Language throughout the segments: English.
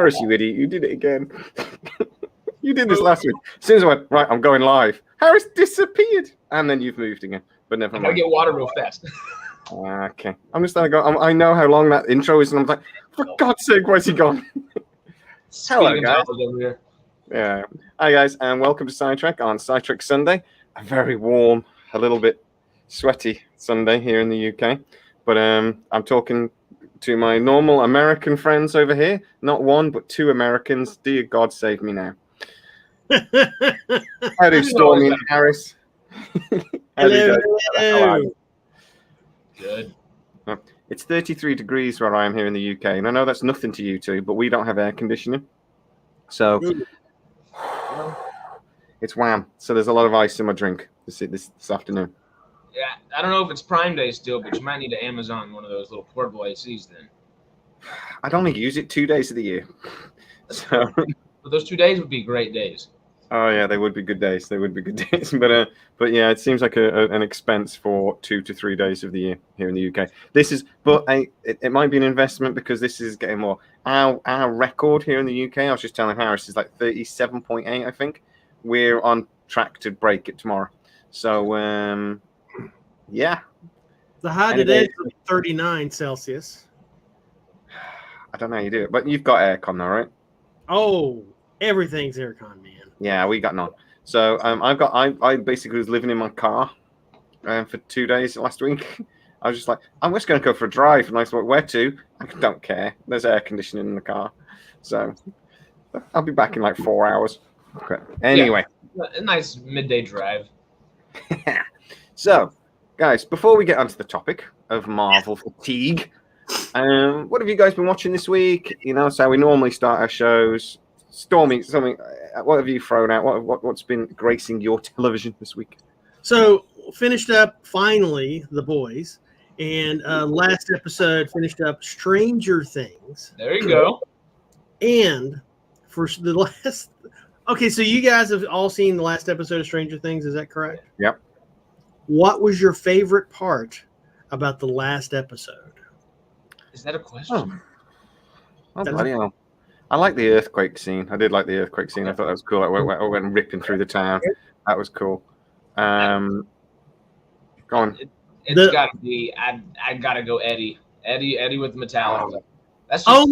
Harris, you idiot, you did it again. You did this last week. As soon as I went, right, I'm going live, Harris disappeared. And then you've moved again. But never mind. I gotta get water real fast. Okay. I'm just going to go. I know how long that intro is, and I'm like, for God's sake, where's he gone? Hello, guys. Yeah. Hi, guys, and welcome to SciTrek on SciTrek Sunday. A very warm, a little bit sweaty Sunday here in the UK. But I'm talking to my normal American friends over here. Not one, but two Americans. Dear God, save me now. How do Stormy and Harris? Hello. How are you? Good. It's 33 degrees where I am here in the UK, and I know that's nothing to you two, but we don't have air conditioning. So it's wham. So there's a lot of ice in my drink this afternoon. Yeah, I don't know if it's Prime Day still, but you might need to Amazon one of those little portable ACs then. I'd only use it 2 days of the year. So But those 2 days would be great days. oh yeah, they would be good days. They would be good days. But yeah, it seems like an expense for 2 to 3 days of the year here in the UK. This is, but it might be an investment because this is getting more. Our record here in the UK, I was just telling Harris, is like 37.8, I think. We're on track to break it tomorrow. So yeah. The high today is 39 Celsius. I don't know how you do it, but you've got aircon though, right? Oh, everything's aircon, man. Yeah, we got none. So I basically was living in my car for 2 days last week. I was just like, I'm just going to go for a drive. And I thought, where to? I don't care. There's air conditioning in the car. So I'll be back in like 4 hours. Okay. Anyway. Yeah, a nice midday drive. So, guys, before we get onto the topic of Marvel fatigue, what have you guys been watching this week? You know, so we normally start our shows. Stormy, what have you thrown out? What's been gracing your television this week? So finished up finally The Boys, and last episode finished up Stranger Things. There you go. And for the last, okay, so you guys have all seen the last episode of Stranger Things, is that correct? Yep. What was your favorite part about the last episode? Is that a question? Oh bloody hell. I like the earthquake scene. I did like the earthquake scene. I thought that was cool. I went ripping through the town. That was cool. Go on. It's got to be. I got to go Eddie with Metallica. That's just,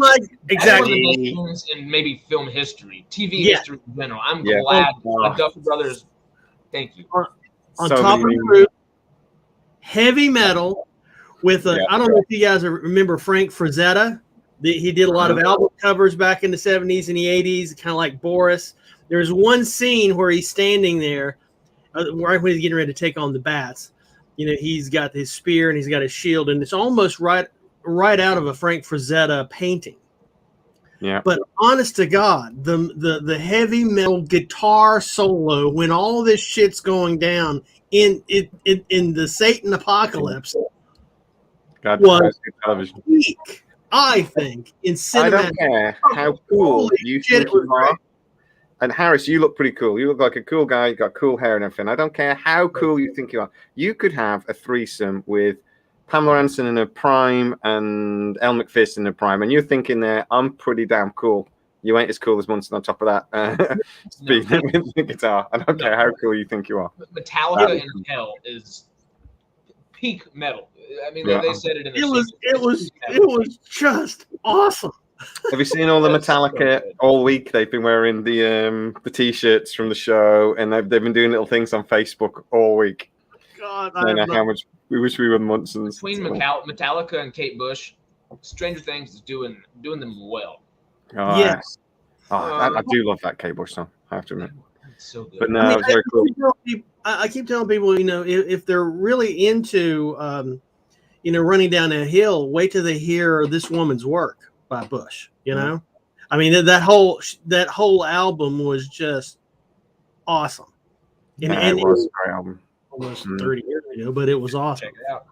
exactly. One of the best scenes in maybe film history, TV history in general. I'm glad the Duffer Brothers. Thank you. On top of the roof, heavy metal with I don't know if you guys remember Frank Frazetta. He did a lot of album covers back in the 70s and the 80s, kind of like Boris. There's one scene where he's standing there right when he's getting ready to take on the bats. You know, he's got his spear and he's got his shield, and it's almost right out of a Frank Frazetta painting. Yeah. But honest to God, the heavy metal guitar solo when all this shit's going down in the Satan apocalypse was weak. I think in cinema. I don't care how cool you think you are. And Harris, you look pretty cool. You look like a cool guy. You got cool hair and everything. I don't care how cool you think you are. You could have a threesome with Pamela Anderson in her prime and Elle Macpherson in her prime, and you're thinking there, I'm pretty damn cool. You ain't as cool as Munson on top of that. Speaking with the guitar. I don't care how cool you think you are. Metallica in Hell is peak metal. I mean, they said it in the it was just awesome. Have you seen all the Metallica all week? They've been wearing the t-shirts from the show, and they've been doing little things on Facebook all week. God, I know how much we wish we were Munsons. Between Metallica and Kate Bush, Stranger Things is doing them well. Oh, yes. I do love that Kate Bush song, I have to admit. It's so good. But no, it's very cool. I keep telling people, you know, if they're really into, running down a hill, wait till they hear This Woman's Work by Bush. You know, I mean that whole album was just awesome. And it was a great album. Almost 30 years ago, but it was awesome. Check it out.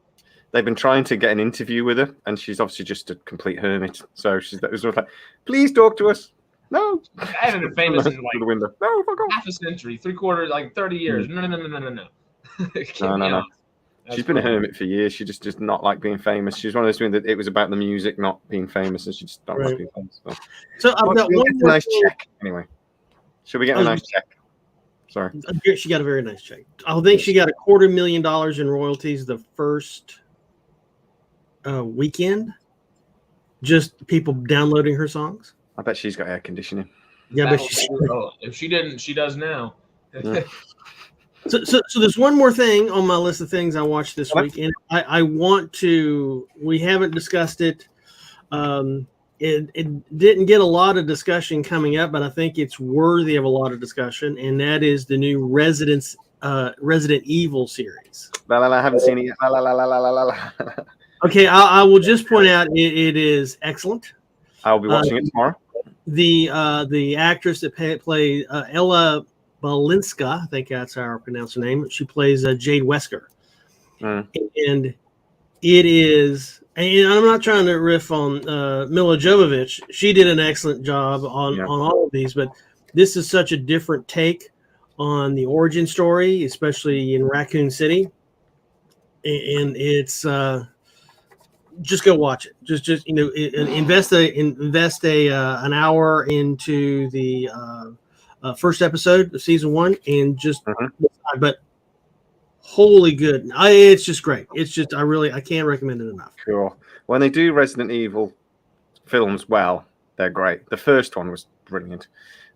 They've been trying to get an interview with her, and she's obviously just a complete hermit. So it was like, please talk to us. No. I haven't been famous in like the window. No, fuck off. half a century, 3/4, like 30 years. No. No. She's been a hermit for years. She just not like being famous. She's one of those women that it was about the music, not being famous, and she just don't like being famous. So I've got one nice check anyway. Should we get a nice check? Sorry. She got a very nice check. I think she got $250,000 in royalties the first weekend. Just people downloading her songs. I bet she's got air conditioning. Yeah, but if she didn't, she does now. Yeah. So there's one more thing on my list of things I watched this week, and I want to. We haven't discussed it. It didn't get a lot of discussion coming up, but I think it's worthy of a lot of discussion, and that is the new Resident Evil series. I haven't seen it yet. Okay, I will just point out it is excellent. I'll be watching it tomorrow. The actress that plays Ella Balinska, I think that's how I pronounce her name. She plays Jade Wesker, and it is. And I'm not trying to riff on Mila Jovovich. She did an excellent job on all of these, but this is such a different take on the origin story, especially in Raccoon City. And it's just go watch it. Just invest an hour into the first episode of season 1, and just but holy good. It's just great. It's just I can't recommend it enough. Cool. When they do Resident Evil films well, they're great. The first one was brilliant.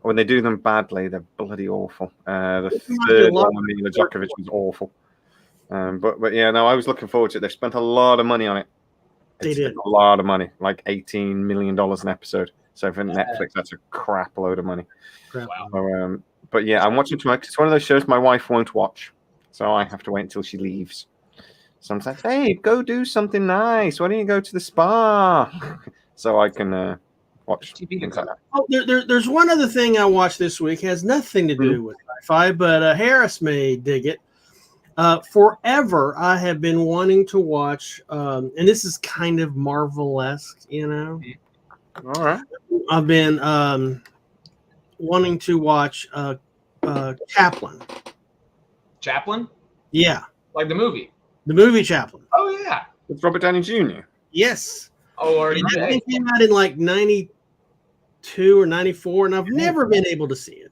When they do them badly, they're bloody awful. The third one, Mila Jovovich, was awful. But yeah, no, I was looking forward to it. They've spent a lot of money on it. They did a lot of money, like $18 million an episode. So for Netflix, that's a crap load of money. Wow. So, but yeah, I'm watching tonight. It's one of those shows my wife won't watch, so I have to wait until she leaves. Sometimes, hey, go do something nice. Why don't you go to the spa? So I can watch things like that. Oh, there's one other thing I watched this week. It has nothing to do with sci-fi, but Harris may dig it. Forever, I have been wanting to watch, and this is kind of Marvel-esque, All right. I've been wanting to watch Chaplin. Chaplin? Yeah. Like the movie? The movie Chaplin. Oh, yeah. With Robert Downey Jr.? Yes. Oh, or it came out in like 92 or 94, and I've never been able to see it.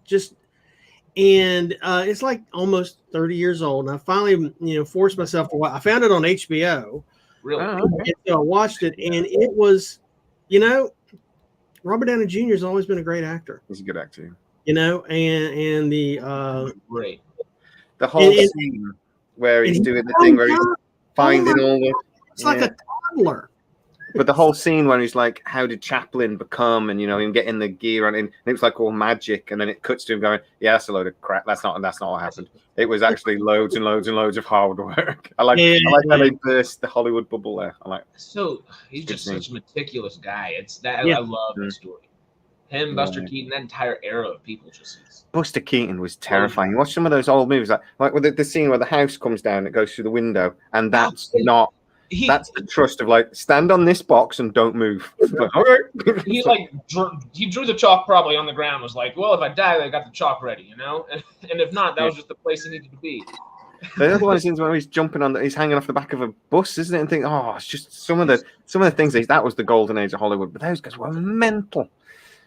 And it's like almost 30 years old, and I finally, forced myself to watch. I found it on HBO. Really? And so I watched it, and it was, Robert Downey Jr. has always been a great actor. He's a good actor. And the great. The whole scene where he's doing the thing where he's finding all the. It's like a toddler. But the whole scene where he's like, how did Chaplin become, and him getting the gear on, and it was like all magic, and then it cuts to him going, yeah, that's a load of crap. That's not what happened. It was actually loads and loads and loads of hard work. I like how they burst the Hollywood bubble there. So he's just such a meticulous guy. I love that story. Him, Buster Keaton, that entire era of people Buster Keaton was terrifying. You watch some of those old movies, like with the scene where the house comes down, it goes through the window, and that's not. That's the trust of stand on this box and don't move. Okay. He drew the chalk probably on the ground. Was like, well, if I die, I got the chalk ready, and if not, that was just the place he needed to be. The other one is when he's jumping he's hanging off the back of a bus, isn't it? And think, it's just some of the things that was the golden age of Hollywood. But those guys were mental.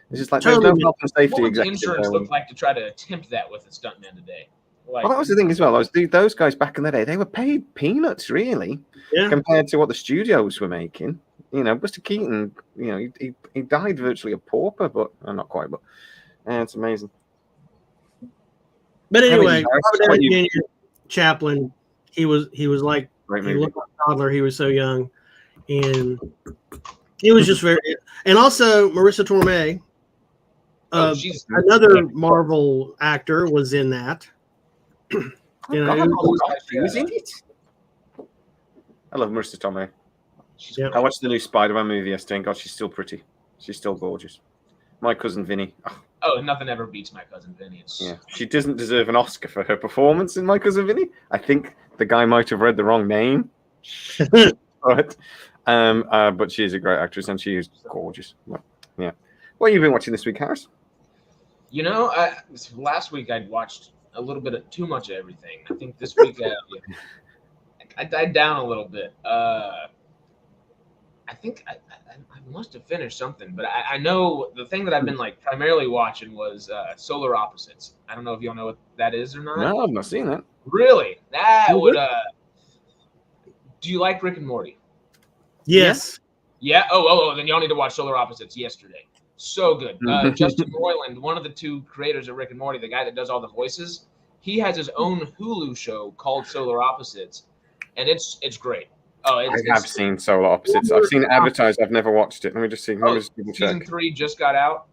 It's just like there's no health and safety. What would insurance look like to try to attempt that with a stuntman today? Well, that was the thing as well. Those guys back in the day, they were paid peanuts, really, compared to what the studios were making. Buster Keaton, he died virtually a pauper, but not quite. But it's amazing. But anyway, Chaplin, he was like he looked like a toddler. He was so young, and he was just very. And also, Marissa Tomei, another Marvel actor, was in that. She was in it. I love Marissa Tomei. I watched the new Spider-Man movie yesterday, and God, she's still pretty. She's still gorgeous. My cousin Vinny. Oh, nothing ever beats My Cousin Vinny. She doesn't deserve an Oscar for her performance in My Cousin Vinny. I think the guy might have read the wrong name. But she is a great actress, and she is gorgeous. Yeah. What have you been watching this week, Harris? Last week I'd watched a little bit of too much of everything. I think this week I I died down a little bit. I think I must have finished something, but I know the thing that I've been like primarily watching was Solar Opposites. I don't know if y'all know what that is or not. No, I've not seen that. Really? That Mhm. would. Do you like Rick and Morty? Yes. Yeah. Oh. Then y'all need to watch Solar Opposites yesterday. So good. Justin Roiland, one of the two creators of Rick and Morty, the guy that does all the voices, he has his own Hulu show called Solar Opposites, and it's great. Oh, I have seen Solar Opposites. I've seen it advertised. I've never watched it. Let me just see. Let me just double check. Season 3 just got out.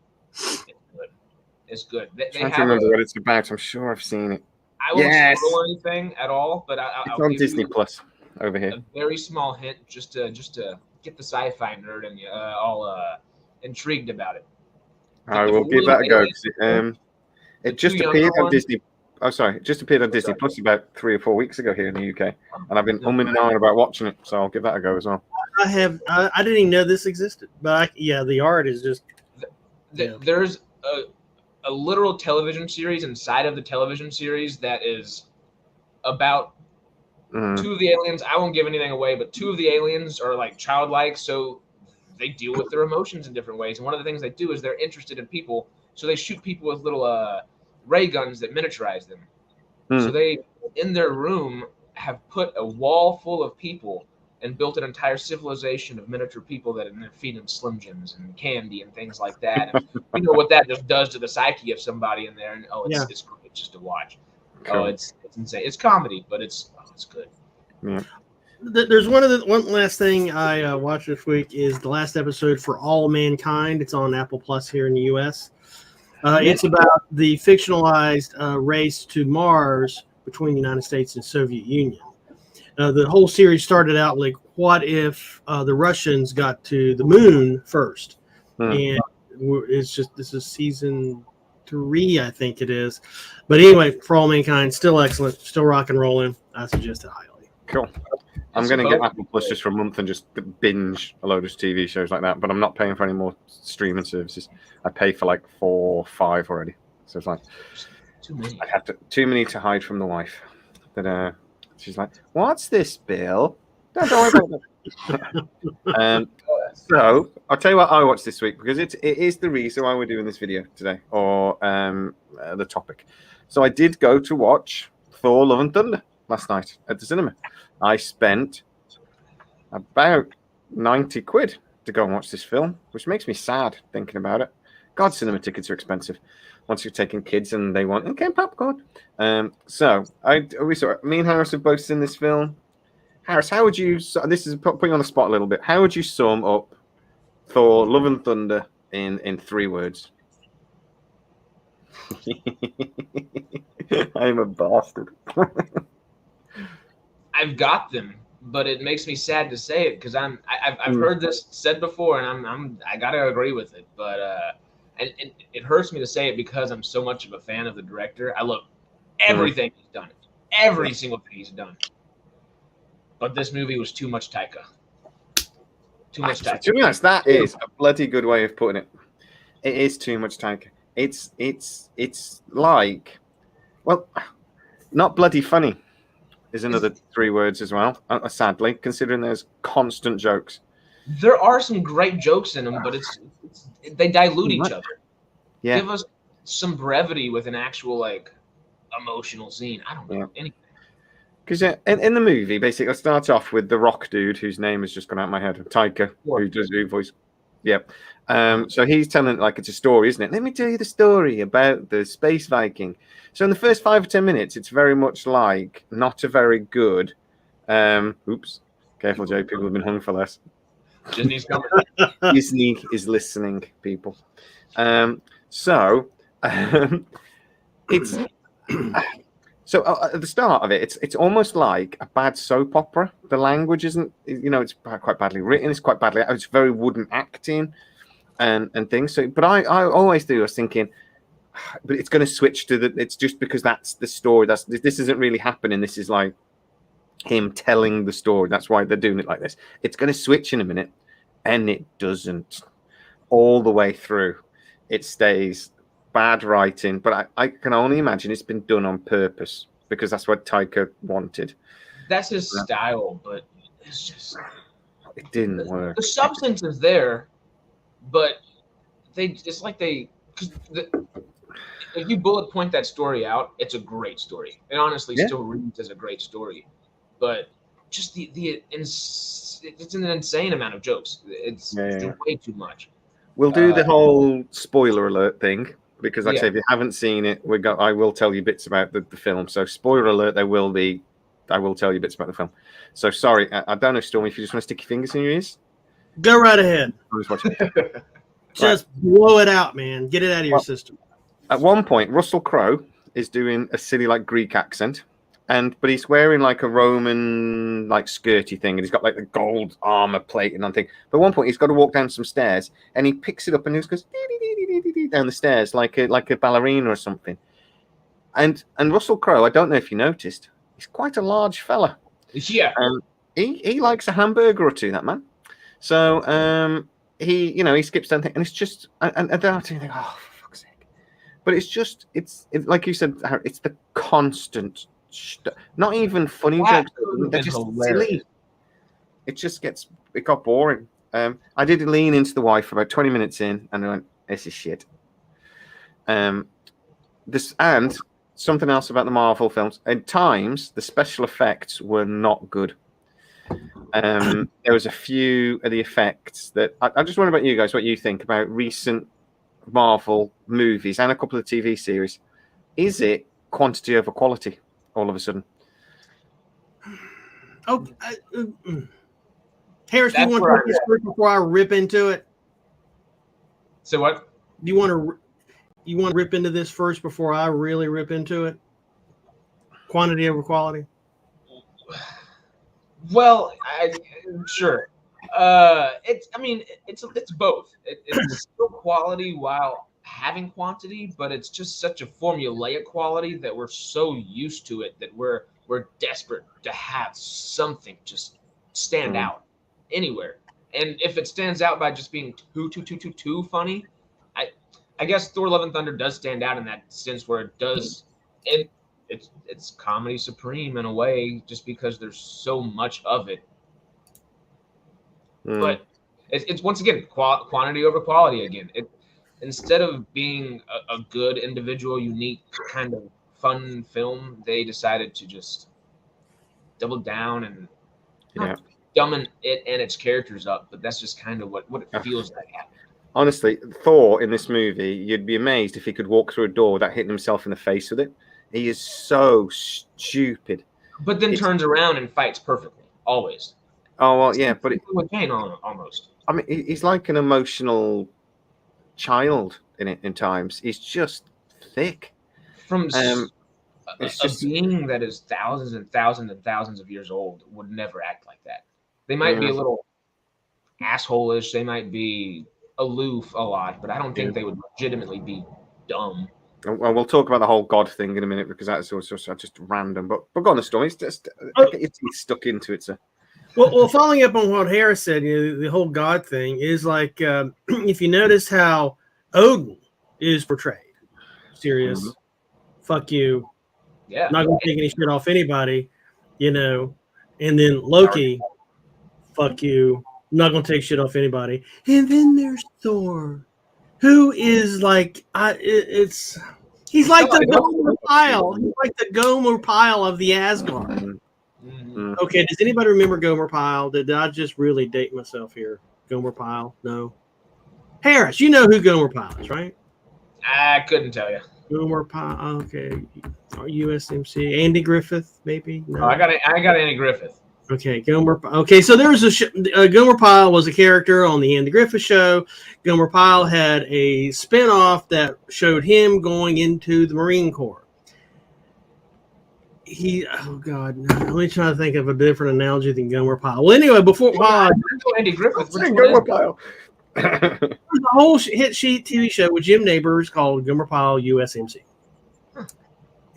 It's good. I'm trying to remember what it's about. I'm sure I've seen it. I won't spoil anything at all, but it's on Disney Plus over here. A very small hint, just to get the sci-fi nerd and all intrigued about it. I will give that a go. It just appeared on Disney. Oh, sorry. It just appeared on Disney Plus about 3 or 4 weeks ago here in the UK, and I've been umming and ahhing about watching it, so I'll give that a go as well. I didn't even know this existed, but the art is just. There's a literal television series inside of the television series that is about two of the aliens. I won't give anything away, but two of the aliens are like childlike, so they deal with their emotions in different ways. And one of the things they do is they're interested in people, so they shoot people with little ray guns that miniaturize them. So they, in their room, have put a wall full of people and built an entire civilization of miniature people that and they're feeding them Slim Jims and candy and things like that. And you know what that just does to the psyche of somebody in there. And it's great just to watch. Cool. It's insane. It's comedy, but it's good. Yeah. There's one last thing I watched this week is the last episode for All Mankind. It's on Apple Plus here in the U.S. It's about the fictionalized race to Mars between the United States and Soviet Union. The whole series started out like, what if the Russians got to the moon first? And this is season 3, I think it is. But anyway, For All Mankind, still excellent, still rock and rolling. I suggest it highly. Cool. I'm going to get Apple Plus just for a month and just binge a load of TV shows like that, but I'm not paying for any more streaming services. I pay for like 4 or 5 already. So it's like too many. Too many to hide from the wife. That she's like, "What's this, Bill?" Don't worry about that. So I'll tell you what I watched this week, because it is the reason why we're doing this video today, or the topic. So I did go to watch Thor: Love and Thunder last night at the cinema. I spent about 90 quid to go and watch this film, which makes me sad thinking about it. God, cinema tickets are expensive once you're taking kids and they want popcorn. So me and Harris have both seen this film. Harris, how would you? This is putting you on the spot a little bit. How would you sum up Thor: Love and Thunder in 3 words? I'm a bastard. I've got them, but it makes me sad to say it because I've heard this said before, and I gotta agree with it. But and it hurts me to say it because I'm so much of a fan of the director. I love everything he's done, every single thing he's done. But this movie was too much Taika. Too much Taika. To be honest, that is a bloody good way of putting it. It is too much Taika. It's like, well, not bloody funny is another 3 words as well, sadly, considering there's constant jokes. There are some great jokes in them, but they dilute each other. Yeah. Give us some brevity with an actual, like, emotional scene. I don't know anything. Because in the movie, basically, I start off with the rock dude whose name has just gone out of my head, Taika, who does the voice. Yep. So he's telling it like it's a story, isn't it? Let me tell you the story about the space Viking. So in the first 5 or 10 minutes, it's very much like not a very good. Oops, careful, Joe. People have been hung for less. Disney's coming. Disney is listening, people. It's so at the start of it, it's almost like a bad soap opera. The language isn't, it's quite badly written. It's quite badly. It's very wooden acting and things. So, but I always do. I was thinking, but it's going to switch to it's just because that's the story. This isn't really happening. This is like him telling the story. That's why they're doing it like this. It's going to switch in a minute, and it doesn't. All the way through, it stays bad writing. But I can only imagine it's been done on purpose because that's what Taika wanted. that's his style, but it's just it didn't work. The substance is there, but it's like because if you bullet point that story out, it's a great story. It honestly still reads as a great story, but just it's an insane amount of jokes. It's way too much. We'll do the whole spoiler alert thing because, like I say, if you haven't seen it, I will tell you bits about the film. So, spoiler alert, I will tell you bits about the film. So, sorry, I don't know, Stormy, if you just want to stick your fingers in your ears. Go right ahead. I'm just watching. Just blow it out, man. Get it out of your system. At one point, Russell Crowe is doing a silly like Greek accent, but he's wearing like a Roman like skirty thing, and he's got like the gold armor plating on thing. But at one point, he's got to walk down some stairs, and he picks it up and he goes down the stairs like a ballerina or something. And Russell Crowe, I don't know if you noticed, he's quite a large fella. Yeah. He likes a hamburger or two, that man. So he skips down, and it's just and then I think, oh. But it's like you said, it's the constant, not even funny jokes. They're just silly. It got boring. I did lean into the wife about 20 minutes in, and I went, "This is shit." And something else about the Marvel films. At times, the special effects were not good. There was a few of the effects that I just wonder about you guys, what you think about recent Marvel movies and a couple of TV series. Is it quantity over quality all of a sudden? Oh, Harris, do you want to take this first before I rip into it? So what? You want to rip into this first before I really rip into it? Quantity over quality? Well, sure. It's both. It's still quality while having quantity, but it's just such a formulaic quality that we're so used to it that we're desperate to have something just stand out anywhere. And if it stands out by just being too funny, I guess Thor: Love and Thunder does stand out in that sense where it's comedy supreme in a way, just because there's so much of it. But it's once again quantity over quality again. Instead of being a good individual, unique kind of fun film, they decided to just double down and dumb it and its characters up. But that's just kind of what it feels like happening. Honestly, Thor in this movie, you'd be amazed if he could walk through a door without hitting himself in the face with it. He is so stupid. But then turns around and fights perfectly, always. Oh well, yeah, but with Jane almost. I mean, he's like an emotional child in times. He's just thick. From a being that is thousands and thousands and thousands of years old would never act like that. They might be a little asshole-ish. They might be aloof a lot, but I don't think they would legitimately be dumb. Well, we'll talk about the whole God thing in a minute because that's also just random. But go on, the story. It's just get your teeth stuck into it, sir. Well, following up on what Harris said, the whole God thing is like if you notice how Odin is portrayed, serious, fuck you, not gonna take any shit off anybody, and then Loki, fuck you, not gonna take shit off anybody, and then there's Thor, who is like he's like the Gomer Pyle, he's like the Gomer Pyle of the Asgard. Okay, does anybody remember Gomer Pyle? Did I just really date myself here? Gomer Pyle? No. Harris, you know who Gomer Pyle is, right? I couldn't tell you. Gomer Pyle, okay. USMC. Andy Griffith, maybe? No. I got Andy Griffith. Okay, Gomer. Okay, so there was Gomer Pyle was a character on the Andy Griffith show. Gomer Pyle had a spinoff that showed him going into the Marine Corps. Let me try to think of a different analogy than Gomer Pyle. Well, anyway, before Andy Griffith, Gomer Pyle. There's a whole hit sheet TV show with Jim Nabors called Gomer Pyle USMC.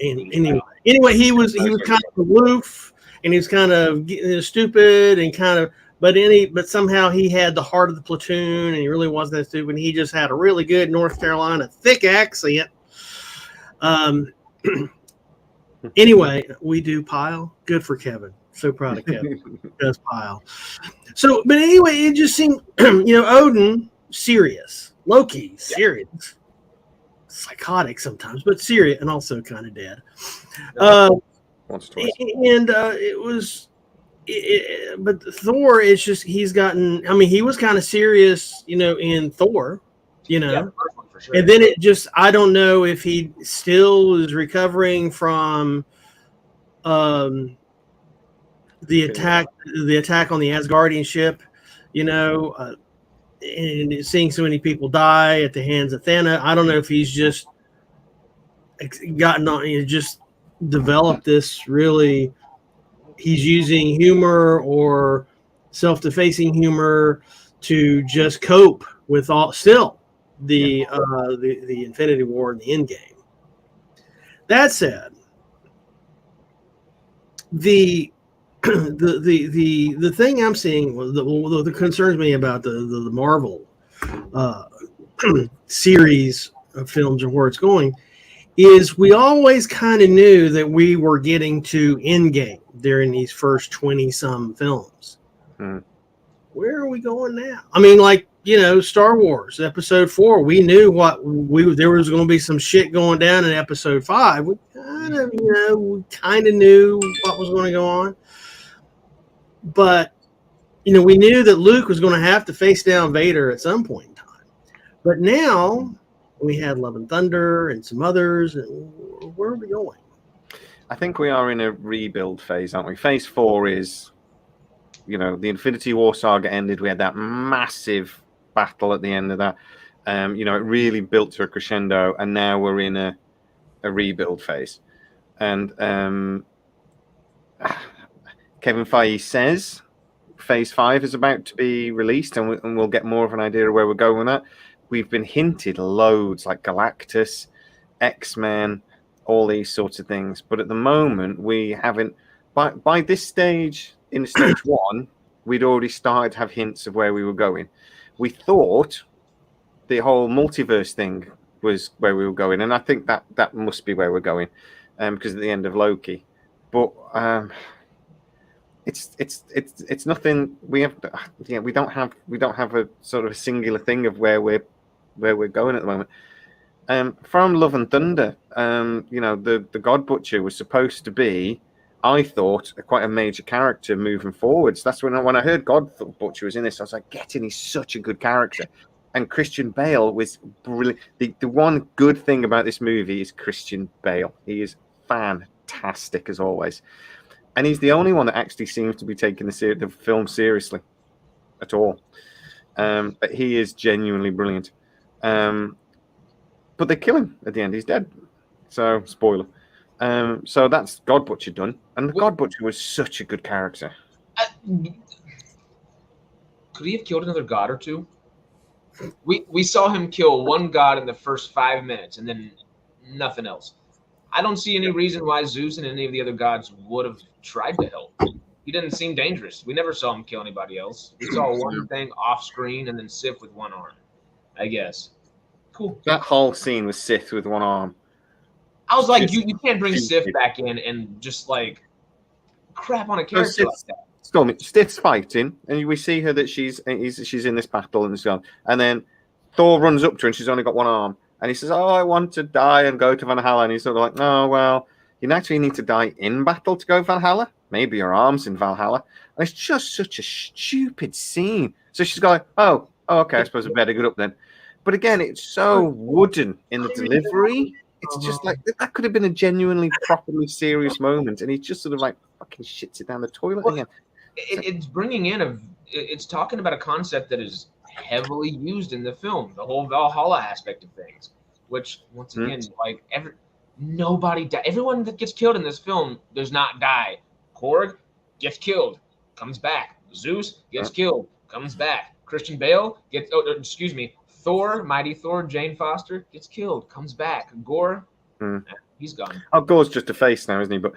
And anyway, he was kind of aloof and he was kind of stupid and kind of, but somehow he had the heart of the platoon and he really wasn't that stupid. He just had a really good North Carolina thick accent. Anyway, we do Pyle. Good for Kevin. So proud of Kevin. Does pile. So, but anyway, it just seemed, Odin, serious. Loki, serious. Psychotic sometimes, but serious, and also kind of dead. Once or twice. And it was, but Thor is just, he's gotten, I mean, he was kind of serious, in Thor, for sure. And then it just, I don't know if he still is recovering from the attack on the Asgardian ship, and seeing so many people die at the hands of Thanos. I don't know if he's just gotten on, just developed this really, he's using humor or self-defacing humor to just cope with the Infinity War and the Endgame. That said, the thing I'm seeing, that concerns me about the Marvel series of films and where it's going, is we always kind of knew that we were getting to Endgame during these first 20-some films. Where are we going now? I mean, Star Wars Episode 4, we knew there was going to be some shit going down in Episode 5. We kind of knew what was going to go on. But, we knew that Luke was going to have to face down Vader at some point in time. But now we had Love and Thunder and some others. Where are we going? I think we are in a rebuild phase, aren't we? Phase 4 is, the Infinity War saga ended. We had that massive battle at the end of that. It really built to a crescendo, and now we're in a rebuild phase. And Kevin Feige says Phase 5 is about to be released, and we'll get more of an idea of where we're going with that. We've been hinted loads, like Galactus, X-Men, all these sorts of things. But at the moment, we haven't. By this stage, in stage 1, we'd already started to have hints of where we were going. We thought the whole multiverse thing was where we were going, and I think that must be where we're going, because at the end of Loki. But it's nothing. We don't have a sort of a singular thing of where we're going at the moment. From Love and Thunder, the God Butcher was supposed to be, I thought, quite a major character moving forwards. That's when I heard God Butcher was in this, I was like, he's such a good character. And Christian Bale was brilliant. The one good thing about this movie is Christian Bale. He is fantastic as always. And he's the only one that actually seems to be taking the film seriously at all. But he is genuinely brilliant. But they kill him at the end. He's dead. So, spoiler. So that's God Butcher done. And the God Butcher was such a good character. Could he have killed another god or two? We saw him kill one god in the first 5 minutes and then nothing else. I don't see any reason why Zeus and any of the other gods would have tried to help. He didn't seem dangerous. We never saw him kill anybody else. We saw one thing off screen and then Sif with one arm, I guess. Cool. That whole scene with Sith with one arm. I was like, you can't bring Sif back in and just crap on a character like that. Sif's fighting, and we see her that she's in this battle and so on. And then Thor runs up to her and she's only got one arm. And he says, I want to die and go to Valhalla. And he's sort of like, no, well, you actually need to die in battle to go Valhalla. Maybe your arm's in Valhalla. And it's just such a stupid scene. So she's going, oh, okay, I suppose I better get up then. But again, it's so wooden in the delivery. It's just like, that could have been a genuinely, properly serious moment. And he just sort of fucking shits it down the toilet again. It's bringing in it's talking about a concept that is heavily used in the film, the whole Valhalla aspect of things, which once again, nobody die. Everyone that gets killed in this film does not die. Korg gets killed, comes back. Zeus gets killed, comes back. Christian Bale Thor, Mighty Thor, Jane Foster gets killed, comes back. Gore, he's gone. Oh, Gore's just a face now, isn't he? But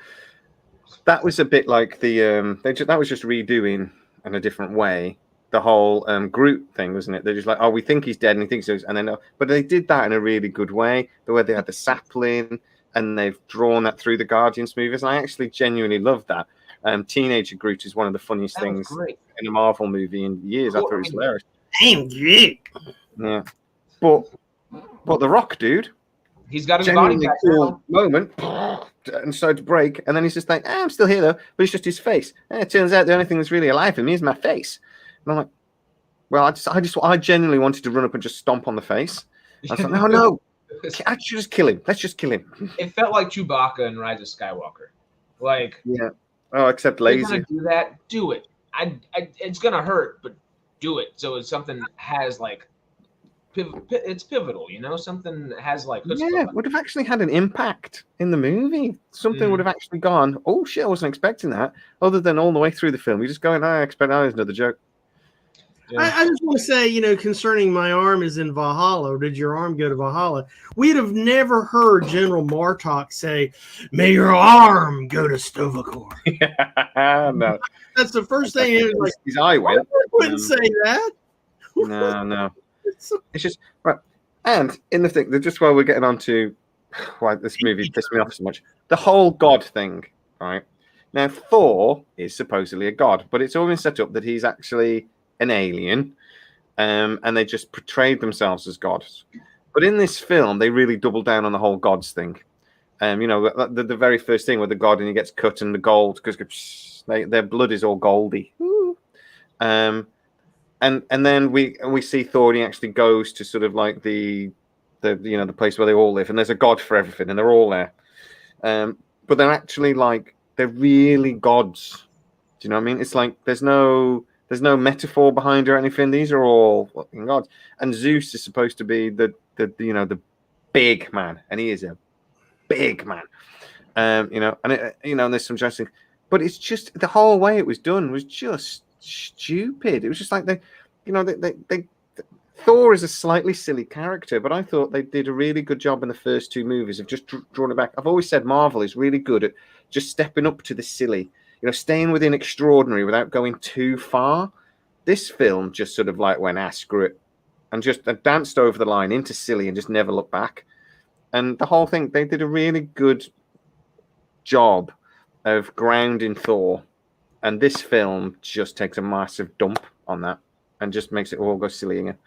that was a bit like that was just redoing in a different way the whole Groot thing, wasn't it? They're just like, oh, we think he's dead and he thinks he's, and then but they did that in a really good way, the way they had the sapling and they've drawn that through the Guardians movies, and I actually genuinely love that. Teenager Groot is one of the funniest things in a Marvel movie in years. I thought it was hilarious. Damn, yeah. But The Rock, dude, he's got his body back cool moment and started to break, and then he's just like, I'm still here though, but it's just his face. And it turns out the only thing that's really alive in me is my face. And I'm like, well, I genuinely wanted to run up and just stomp on the face. I was like, no, I should just kill him. Let's just kill him. It felt like Chewbacca in Rise of Skywalker. Like, yeah. Oh, except lazy. You're gonna do that? Do it. It's gonna hurt, but do it. So it's something that has like, it's pivotal, you know. Something that has like. Yeah, would have actually had an impact in the movie. Something would have actually gone. Oh shit! I wasn't expecting that. Other than all the way through the film, you just going, I expect there's another joke. Yeah. I just want to say, you know, concerning my arm is in Valhalla, or did your arm go to Valhalla? We'd have never heard General Martok say, may your arm go to Stovacor. No. That's the first thing. It was like, his eye went. I wouldn't say that. No. It's just, right. And in the thing, just while we're getting on to why this movie pissed me off so much, the whole God thing, right? Now, Thor is supposedly a god, but it's all been set up that he's actually an alien, and they just portrayed themselves as gods. But in this film, they really doubled down on the whole gods thing. You know, the very first thing with the god, and he gets cut, and the gold, because their blood is all goldy. And then we see Thor, and he actually goes to sort of like the place where they all live, and there's a god for everything, and they're all there. But they're actually like, they're really gods. Do you know what I mean? It's like there's no metaphor behind or anything. These are all fucking gods. And Zeus is supposed to be the big man, and he is a big man. And there's some dressing, but it's just the whole way it was done was just stupid. It was just like Thor is a slightly silly character, but I thought they did a really good job in the first two movies of just drawing it back. I've always said Marvel is really good at just stepping up to the silly. You know, staying within extraordinary without going too far. This film just sort of like went, screw it, and just danced over the line into silly and just never looked back. And the whole thing, they did a really good job of grounding Thor. And this film just takes a massive dump on that and just makes it all go silly again.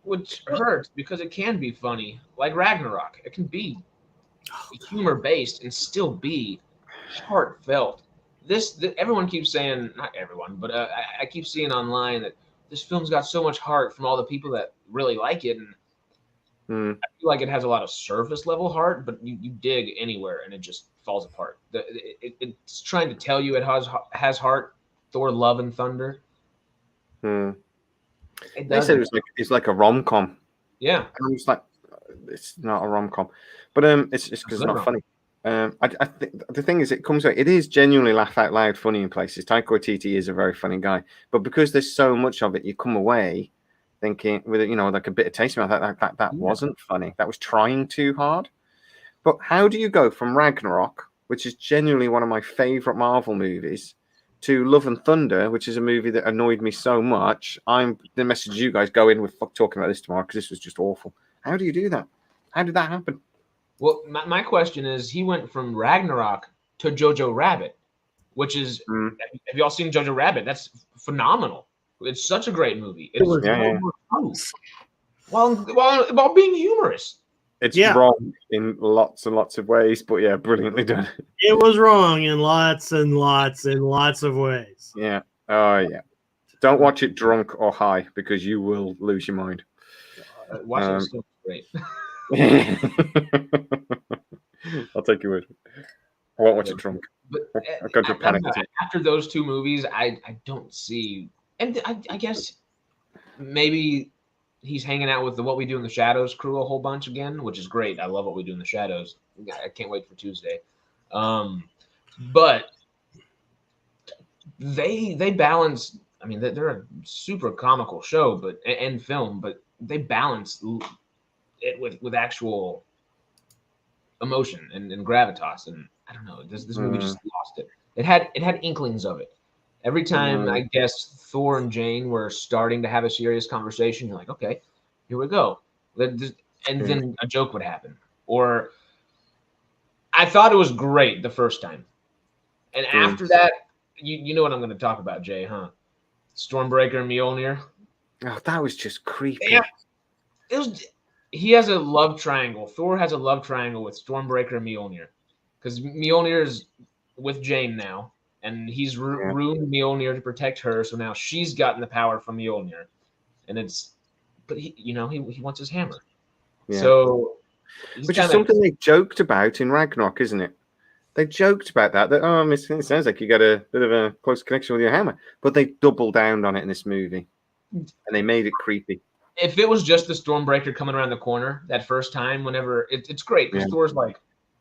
Which hurts because it can be funny, like Ragnarok. It can be humor-based and still be heartfelt. Everyone keeps saying, not everyone, but I keep seeing online that this film's got so much heart from all the people that really like it, and I feel like it has a lot of surface level heart, but you dig anywhere and it just falls apart. It's trying to tell you it has heart. Thor: Love and Thunder. They said it's like a rom-com. Yeah, and I'm just like, it's not a rom-com, but it's because it's not funny. I think the thing is, it is genuinely laugh out loud funny in places. Taika Waititi is a very funny guy, but because there's so much of it, you come away thinking with like a bit of taste. That wasn't funny. That was trying too hard. But how do you go from Ragnarok, which is genuinely one of my favorite Marvel movies, to Love and Thunder, which is a movie that annoyed me so much? I'm the message you guys go in with talking about this tomorrow because this was just awful. How do you do that? How did that happen? Well, my question is, he went from Ragnarok to Jojo Rabbit, which is, have you all seen Jojo Rabbit? That's phenomenal. It's such a great movie. It's while being humorous. It's wrong in lots and lots of ways, but yeah, brilliantly done. It was wrong in lots and lots and lots of ways. Yeah. Oh, yeah. Don't watch it drunk or high because you will lose your mind. Watching it still great. I'll take your word. I won't watch it drunk. But I'll go to a panic attack. After those two movies, I don't see, and I guess maybe he's hanging out with the What We Do in the Shadows crew a whole bunch again, which is great. I love What We Do in the Shadows. I can't wait for Tuesday. But they balance. I mean, they're a super comical show, and film, but they balance it with actual emotion and gravitas, and I don't know. This movie just lost it. It had inklings of it. Every time I guess Thor and Jane were starting to have a serious conversation, you're like, okay, here we go. And then a joke would happen. Or I thought it was great the first time. And after that, you know what I'm going to talk about, Jay, huh? Stormbreaker and Mjolnir. Oh, that was just creepy. Yeah. He has a love triangle. Thor has a love triangle with Stormbreaker and Mjolnir. Because Mjolnir is with Jane now. And he's ruined Mjolnir to protect her. So now she's gotten the power from Mjolnir. And but he wants his hammer. Yeah. So, which is something they joked about in Ragnarok, isn't it? They joked about that it sounds like you got a bit of a close connection with your hammer, but they doubled down on it in this movie, and they made it creepy. If it was just the Stormbreaker coming around the corner that first time, whenever it's great because Thor's like,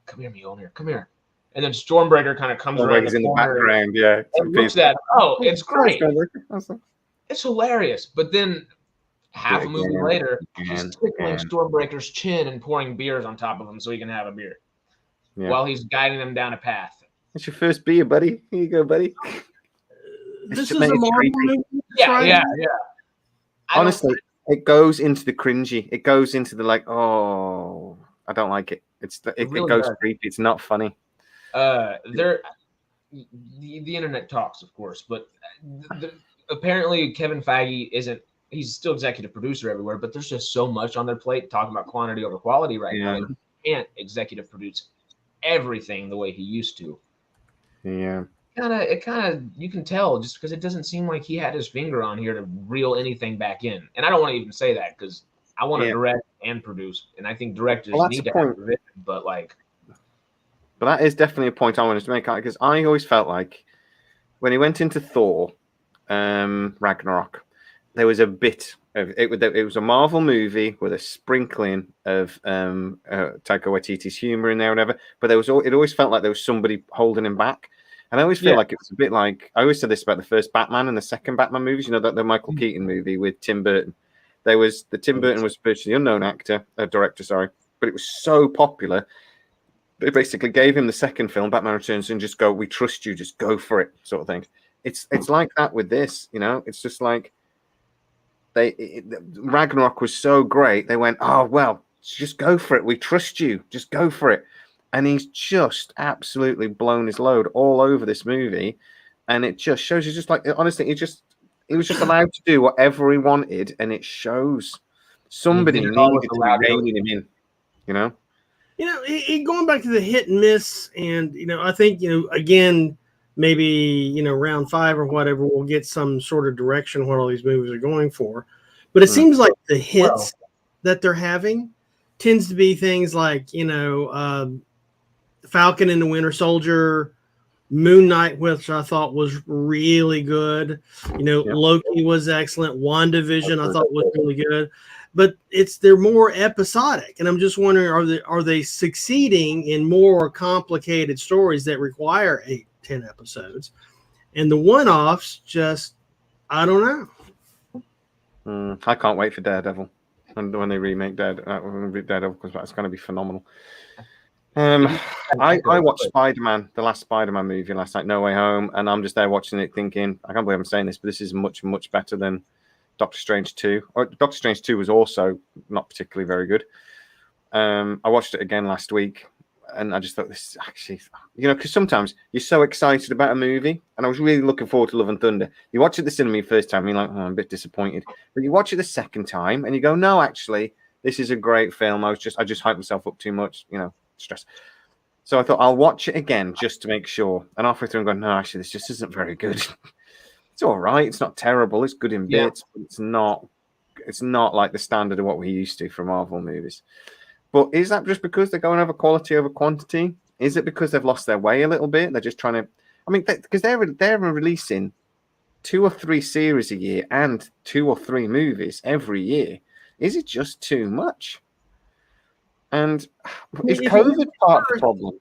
"Come here, Mjolnir, come here," and then Stormbreaker kind of comes around the background, yeah. And looks at, it's great, it's hilarious. But then half a movie later, he's tickling Stormbreaker's chin and pouring beers on top of him so he can have a beer. Yeah. While he's guiding them down a path. It's your first beer, buddy. Here you go, buddy. This is a Marvel movie. Yeah. Honestly, it goes into the cringy. It goes into the I don't like it. It really goes creepy. It's not funny. The internet talks, of course, but apparently Kevin Feige he's still executive producer everywhere, but there's just so much on their plate talking about quantity over quality right now. He can't executive produce everything the way he used to. Yeah. It kind of you can tell just because it doesn't seem like he had his finger on here to reel anything back in. And I don't want to even say that because I want to direct and produce, and I think directors need to have a vision. But that is definitely a point I wanted to make, because I always felt like when he went into Thor, Ragnarok, there was a bit of it. It was a Marvel movie with a sprinkling of Taika Waititi's humor in there, and whatever. But it always felt like there was somebody holding him back. And I always feel like it was a bit like I always said this about the first Batman and the second Batman movies. You know, the Michael Keaton movie with Tim Burton. Tim Burton was virtually unknown director, but it was so popular. They basically gave him the second film, Batman Returns, and just go, "We trust you, just go for it," sort of thing. It's like that with this. You know, it's just like. Ragnarok was so great. They went, "Oh well, just go for it. We trust you. Just go for it." And he's just absolutely blown his load all over this movie, and it just shows you. Just like honestly, he was just allowed to do whatever he wanted, and it shows. Somebody needed to be reining him in, you know. Going back to the hit and miss, and I think again. Maybe round 5 or whatever, we'll get some sort of direction what all these movies are going for. But it seems like the hits that they're having tends to be things like Falcon and the Winter Soldier, Moon Knight, which I thought was really good. Loki was excellent. WandaVision I thought was really good. But they're more episodic, and I'm just wondering, are they succeeding in more complicated stories that require 8-10 episodes, and the one-offs just I don't know. I can't wait for Daredevil when they remake Daredevil comes back. It's going to be phenomenal. I watched Spider-Man, the last Spider-Man movie last night, No Way Home, and I'm just there watching it thinking, I can't believe I'm saying this, but this is much, much better than Doctor Strange 2. Doctor Strange 2 was also not particularly very good. I watched it again last week, and I just thought this is actually, because sometimes you're so excited about a movie, and I was really looking forward to Love and Thunder. You watch it the cinema the first time, and you're like, I'm a bit disappointed. But you watch it the second time, and you go, no, actually, this is a great film. I just hyped myself up too much, stress. So I thought I'll watch it again just to make sure. And halfway through, I'm going, no, actually, this just isn't very good. It's all right. It's not terrible. It's good in bits, but it's not like the standard of what we used to from Marvel movies. But is that just because they're going over quality over quantity? Is it because they've lost their way a little bit? They're just trying to. I mean, because they're releasing 2 or 3 series a year and 2 or 3 movies every year. Is it just too much? And is COVID part of the problem?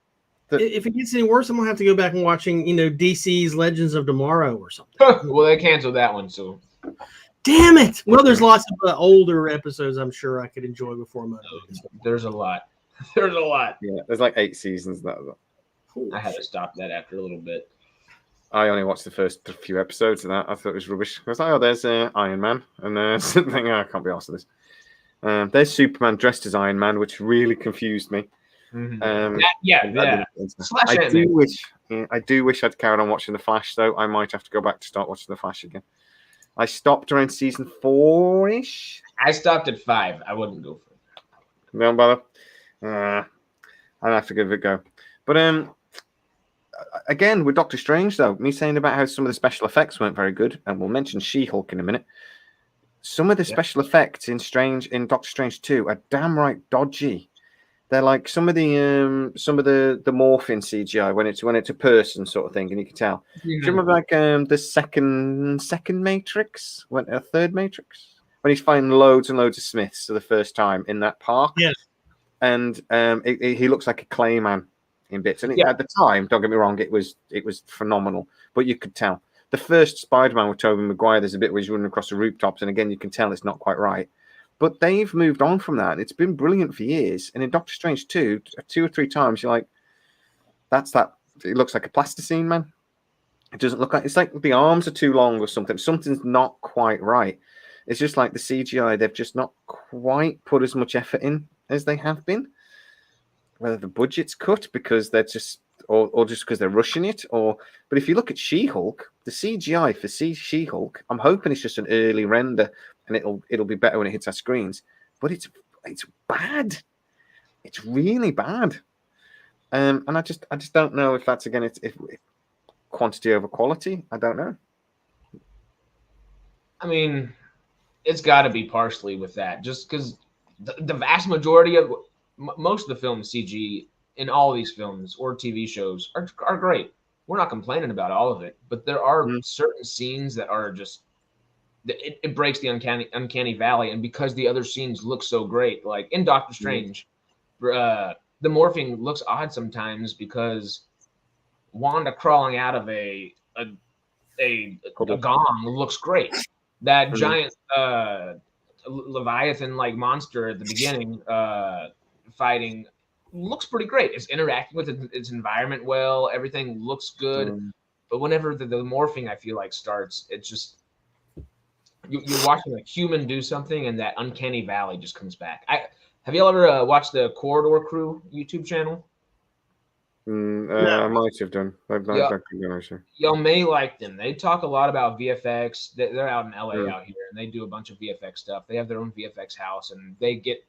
If it gets any worse, I'm gonna have to go back and watching, DC's Legends of Tomorrow or something. Well, they canceled that one, so. Damn it! Well, there's lots of older episodes I'm sure I could enjoy before my. There's a lot. There's a lot. Yeah, there's like 8 seasons. I had to stop that after a little bit. I only watched the first few episodes of that. I thought it was rubbish. I was like, there's Iron Man, and something I can't be arsed with this. There's Superman dressed as Iron Man, which really confused me. Mm-hmm. I do wish I'd carried on watching The Flash, though. I might have to go back to start watching The Flash again. I stopped around season 4-ish. I stopped at 5. I wouldn't go for it. No bother. I'll have to give it a go. But again, with Doctor Strange, though, me saying about how some of the special effects weren't very good, and we'll mention She-Hulk in a minute. Some of the special effects in Doctor Strange 2 are damn right dodgy. They're like some of the morphing CGI when it's a person sort of thing, and you can tell. Do you remember like the second Matrix, third Matrix, when he's finding loads and loads of Smiths for the first time in that park? Yes. And he looks like a Clayman in bits. And at the time, don't get me wrong, it was phenomenal, but you could tell. The first Spider-Man with Tobey Maguire, there's a bit where he's running across the rooftops, and again, you can tell it's not quite right. But they've moved on from that. It's been brilliant for years. And in Doctor Strange 2, 2 or 3 times, you're like, that's that. It looks like a plasticine, man. It doesn't look like, it's like the arms are too long or something. Something's not quite right. It's just like the CGI, they've just not quite put as much effort in as they have been. Whether the budget's cut because they're just, or just because they're rushing it, but if you look at She-Hulk, the CGI for She-Hulk, I'm hoping it's just an early render, and it'll be better when it hits our screens. But it's bad. It's really bad. And I just don't know if that's again if quantity over quality. I don't know. I mean, it's got to be partially with that, just because the vast majority of most of the film CG in all of these films or TV shows are great. We're not complaining about all of it, but there are certain scenes that are just it breaks the uncanny valley, and because the other scenes look so great, like in Doctor Strange, the morphing looks odd sometimes because Wanda crawling out of a gong looks great. That giant Leviathan like monster at the beginning fighting looks pretty great. It's interacting with its environment well. Everything looks good. But whenever the morphing, I feel like, starts, it's just you're watching a human do something, and that uncanny valley just comes back. Have y'all ever watched the Corridor Crew YouTube channel? I might have done. Y'all may like them. They talk a lot about VFX. They're out in LA out here, and they do a bunch of VFX stuff. They have their own VFX house, and they get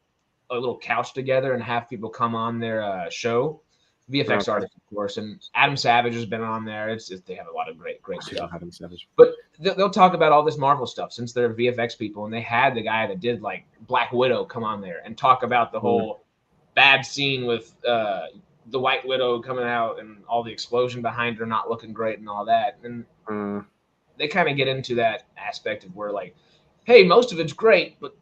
a little couch together and have people come on their show. VFX artists, of course, and Adam Savage has been on there. They have a lot of great stuff. Adam Savage. But they'll talk about all this Marvel stuff since they're VFX people, and they had the guy that did like Black Widow come on there and talk about the whole bad scene with the White Widow coming out and all the explosion behind her not looking great and all that. And they kind of get into that aspect of where like, hey, most of it's great, but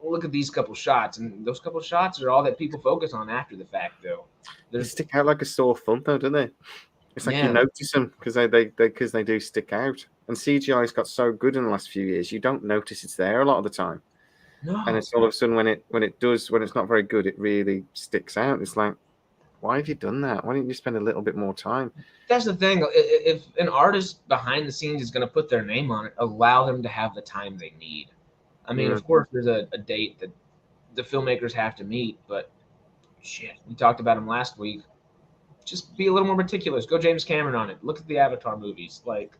look at these couple shots, and those couple shots are all that people focus on after the fact, though. They stick out like a sore thumb, though, don't they? It's like you notice them because they do stick out. And CGI's got so good in the last few years, you don't notice it's there a lot of the time. No. And it's all of a sudden when it's not very good, it really sticks out. It's like, why have you done that? Why didn't you spend a little bit more time? That's the thing. If an artist behind the scenes is going to put their name on it, allow them to have the time they need. I mean, of course, there's a date that the filmmakers have to meet, but shit, we talked about them last week. Just be a little more meticulous. Go James Cameron on it. Look at the Avatar movies. Like,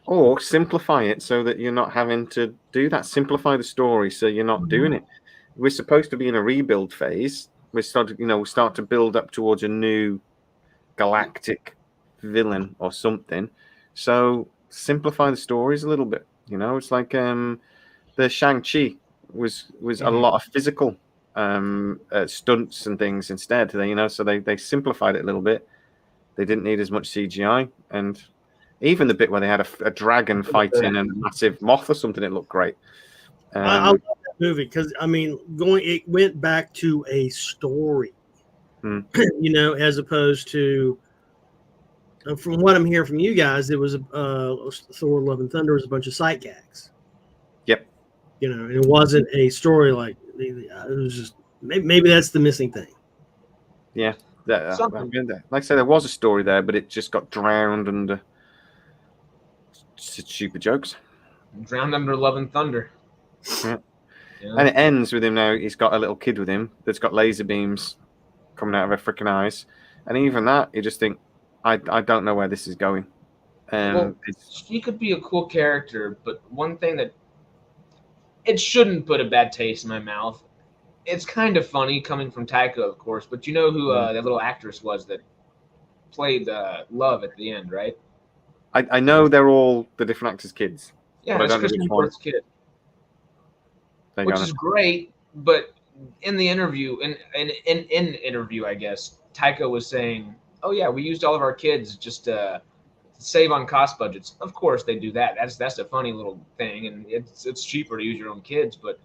or simplify it so that you're not having to do that. Simplify the story so you're not doing it. We're supposed to be in a rebuild phase. We start to build up towards a new galactic villain or something. So simplify the stories a little bit. It's like the Shang-Chi was a lot of physical stunts and things instead. So they simplified it a little bit. They didn't need as much CGI, and even the bit where they had a dragon fighting a massive moth or something, it looked great. I love that movie because it went back to a story, as opposed to. From what I'm hearing from you guys, it was Thor: Love and Thunder was a bunch of sight gags. Yep. And it wasn't a story like it was just maybe that's the missing thing. Yeah. Like I said, there was a story there, but it just got drowned under stupid jokes. Drowned under Love and Thunder. Yeah. Yeah. And it ends with him now. He's got a little kid with him that's got laser beams coming out of her freaking eyes. And even that, you just think, I don't know where this is going. Well, she could be a cool character, but one thing that it shouldn't put a bad taste in my mouth. It's kind of funny coming from Taika, of course, but you know who that little actress was that played Love at the end, right? I know they're all the different actors' kids. Yeah, it's Kristen Stewart's kid, which is great. But in the interview, in interview, I guess Taika was saying, "Oh yeah, we used all of our kids just to save on cost budgets." Of course, they do that. That's a funny little thing, and it's cheaper to use your own kids. But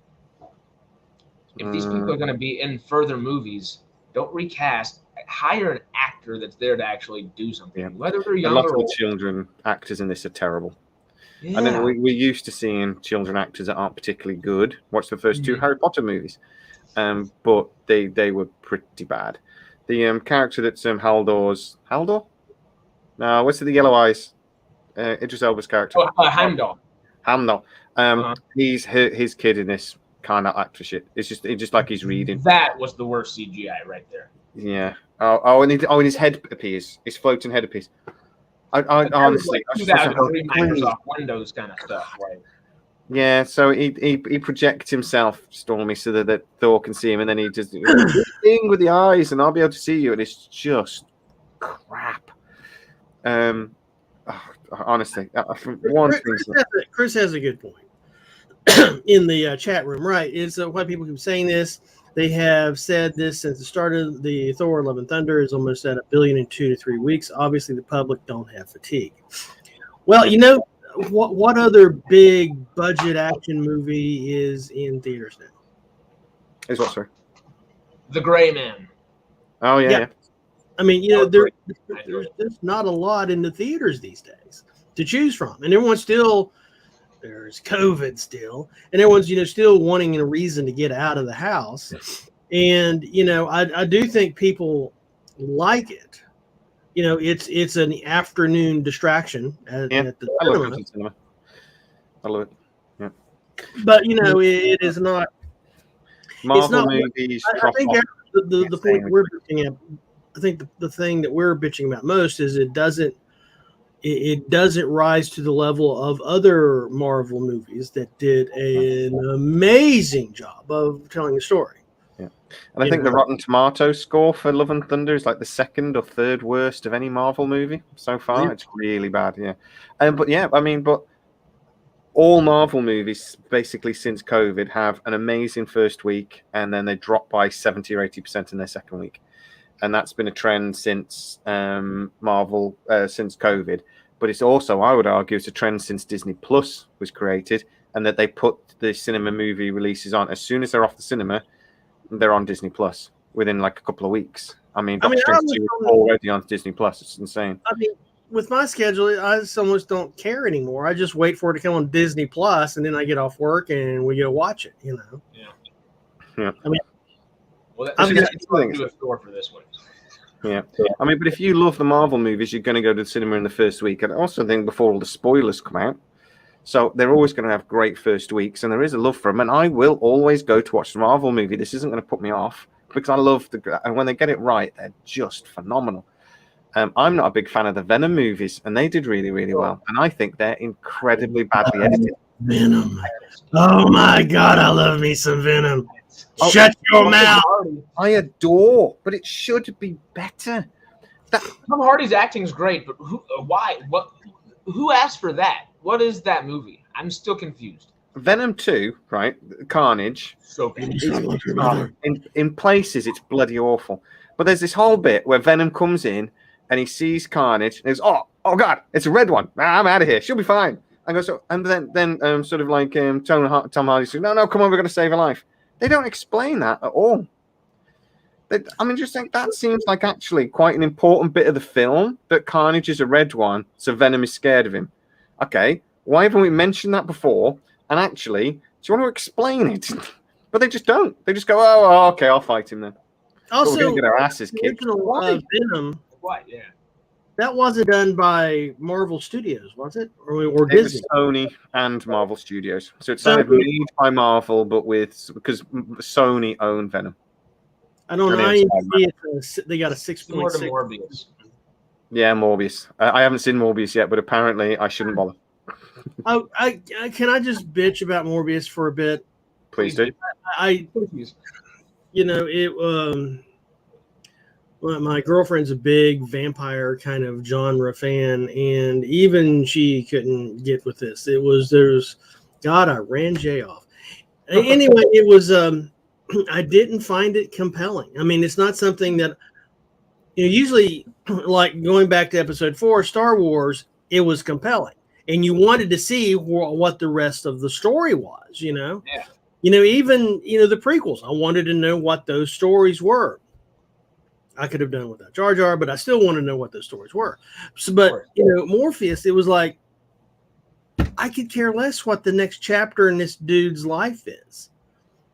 if these people are going to be in further movies, don't recast. Hire an actor that's there to actually do something, whether they're younger. A lot of the children actors in this are terrible. Yeah. I mean, we're used to seeing children actors that aren't particularly good. Watch the first two Harry Potter movies, but they were pretty bad. The character that's Haldor? No, what's the yellow eyes? Idris Elba's character. Heimdall. Heimdall. He's his kid in this kind of actor shit. It's just like he's reading. That was the worst CGI right there. Yeah. And his head appears. His floating head appears. I honestly, like 2003 Microsoft Windows kind of stuff, right? Yeah. So he projects himself, Stormy, so that Thor can see him, and then he just thing with the eyes, and I'll be able to see you, and it's just crap. Honestly, Chris has a good point in the chat room. Right? Is why people keep saying this. They have said this since the start of the Thor: Love and Thunder is almost at $1 billion in 2 to 3 weeks. Obviously, the public don't have fatigue. Well, you know what other big budget action movie is in theaters now? Is what, sir? The Gray Man. Oh yeah. I mean, you know, there's not a lot in the theaters these days to choose from, and everyone's still. There's COVID still, and everyone's still wanting a reason to get out of the house, and I do think people like it. It's an afternoon distraction at the cinema. I love it. Yeah, but it is not. Marvel it's not, movies. I think the point we're bitching at. I think the thing that we're bitching about most is it doesn't rise to the level of other Marvel movies that did an amazing job of telling a story. Yeah, and I think the Rotten Tomatoes score for Love and Thunder is like the second or third worst of any Marvel movie so far. Yeah. It's really bad. Yeah, but all Marvel movies basically since COVID have an amazing first week, and then they drop by 70 or 80% in their second week. And that's been a trend since Marvel, since COVID. But it's also, I would argue, it's a trend since Disney Plus was created, and that they put the cinema movie releases on. As soon as they're off the cinema, they're on Disney Plus within like a couple of weeks. Doctor Strange is already on Disney Plus. It's insane. I mean, with my schedule, I almost don't care anymore. I just wait for it to come on Disney Plus, and then I get off work and we go watch it, Yeah. I mean, well, I'm going to do a store for this one. Yeah. I mean, but if you love the Marvel movies, you're going to go to the cinema in the first week. And I also think before all the spoilers come out. So they're always going to have great first weeks, and there is a love for them. And I will always go to watch the Marvel movie. This isn't going to put me off because I love and when they get it right, they're just phenomenal. I'm not a big fan of the Venom movies, and they did really, really well. And I think they're incredibly badly edited. Venom. Oh my God, I love me some Venom. Shut your mouth. I adore, but it should be better. Tom Hardy's acting is great, but why? Who asked for that? What is that movie? I'm still confused. Venom 2, right? Carnage. So in places, it's bloody awful. But there's this whole bit where Venom comes in and he sees Carnage and he's, oh God, it's a red one. I'm out of here. She'll be fine. And then sort of like Tom Hardy says, no, come on, we're going to save her life. They don't explain that at all. Just think that seems like actually quite an important bit of the film, that Carnage is a red one, so Venom is scared of him. Okay, why haven't we mentioned that before? And actually, do you want to explain it? But they just don't. They just go, oh okay, I'll fight him then. Also, we're going to get our asses kicked. Venom. What? Yeah. that wasn't done by Marvel Studios, was it, or It Disney? was Sony and Marvel Studios. So it's kind of made by Marvel, but because Sony own Venom. I don't know. They got a 6.6. Morbius. Yeah, Morbius. I haven't seen Morbius yet, but apparently I shouldn't bother. Can I just bitch about Morbius for a bit? Please do. My girlfriend's a big vampire kind of genre fan, and even she couldn't get with this. God, I ran Jay off. Anyway, it was. I didn't find it compelling. I mean, it's not something that usually, like going back to episode 4, Star Wars, it was compelling, and you wanted to see what the rest of the story was. Yeah. Even the prequels, I wanted to know what those stories were. I could have done without Jar Jar, but I still want to know what those stories were. Morpheus, it was like I could care less what the next chapter in this dude's life is,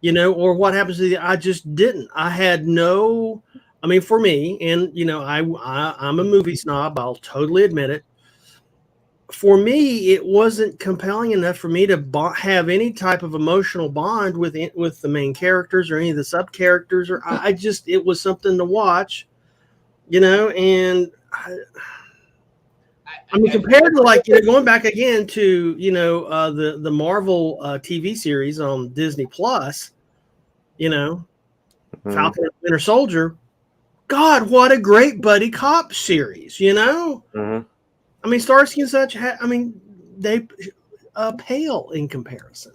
or what happens to I just didn't. I had no. I mean, for me, and I'm a movie snob. I'll totally admit it. For me, it wasn't compelling enough for me to have any type of emotional bond with the main characters or any of the sub characters. Or it was something to watch, and I mean, compared to going back again to the Marvel TV series on Disney Plus, Falcon and Winter Soldier. God, what a great buddy cop series, Mm-hmm. I mean, Starsky and such. They pale in comparison.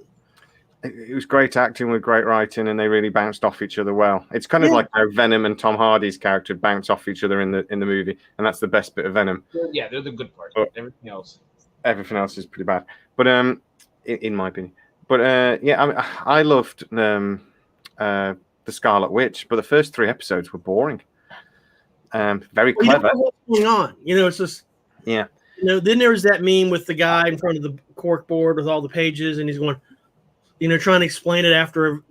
It was great acting with great writing, and they really bounced off each other well. It's kind of like how Venom and Tom Hardy's character bounce off each other in the movie, and that's the best bit of Venom. Yeah, they're the good part. But everything else is pretty bad. But in my opinion, but I loved the Scarlet Witch, but the first 3 episodes were boring. Very clever. What's going on? It's just then there was that meme with the guy in front of the cork board with all the pages, and he's going, trying to explain it after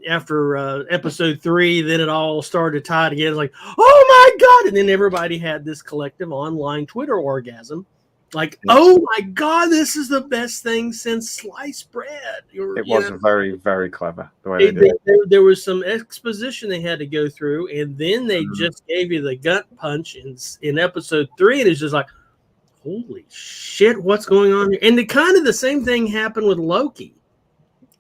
episode 3. Then it all started to tie together. It's like, oh my God! And then everybody had this collective online Twitter orgasm. Like, oh my God, this is the best thing since sliced bread. It wasn't very, very clever the way they did it. There was some exposition they had to go through, and then they just gave you the gut punch in episode 3, and it's just like, holy shit, what's going on here? And the same thing happened with Loki.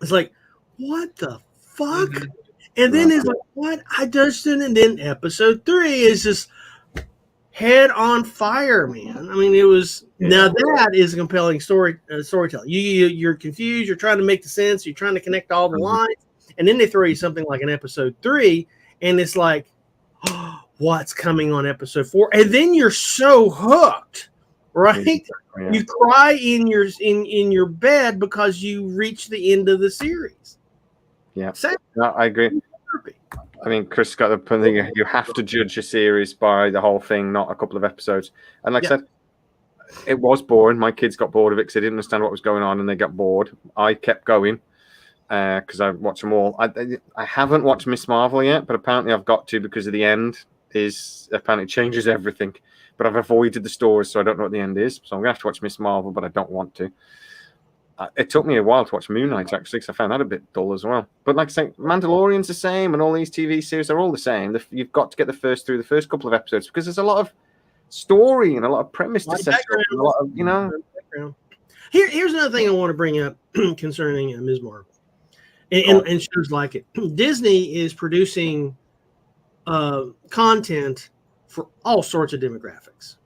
It's like, what the fuck? Mm-hmm. And then it's like, what? I just didn't. And then episode 3 is just head on fire, man. I mean, it was now that is a compelling storytelling. You're confused. You're trying to make the sense. You're trying to connect all the lines, and then they throw you something like an episode 3, and it's like, oh, what's coming on episode 4? And then you're so hooked, right? Yeah. You cry in your bed because you reach the end of the series. Yeah, no, I agree. I mean, Chris got the point thing. You have to judge a series by the whole thing, not a couple of episodes. And like I said, it was boring. My kids got bored of it because they didn't understand what was going on, and they got bored. I kept going because I watched them all. I haven't watched Miss Marvel yet, but apparently I've got to because of the end apparently changes everything. But I've avoided the stories, so I don't know what the end is. So I'm going to have to watch Miss Marvel, but I don't want to. It took me a while to watch Moon Knight, actually, because I found that a bit dull as well. But like I say, Mandalorian's the same, and all these TV series are all the same. You've got to get the first couple of episodes, because there's a lot of story and a lot of premise to set up. A lot of, Here's another thing I want to bring up concerning Ms. Marvel and shows like it. Disney is producing content for all sorts of demographics.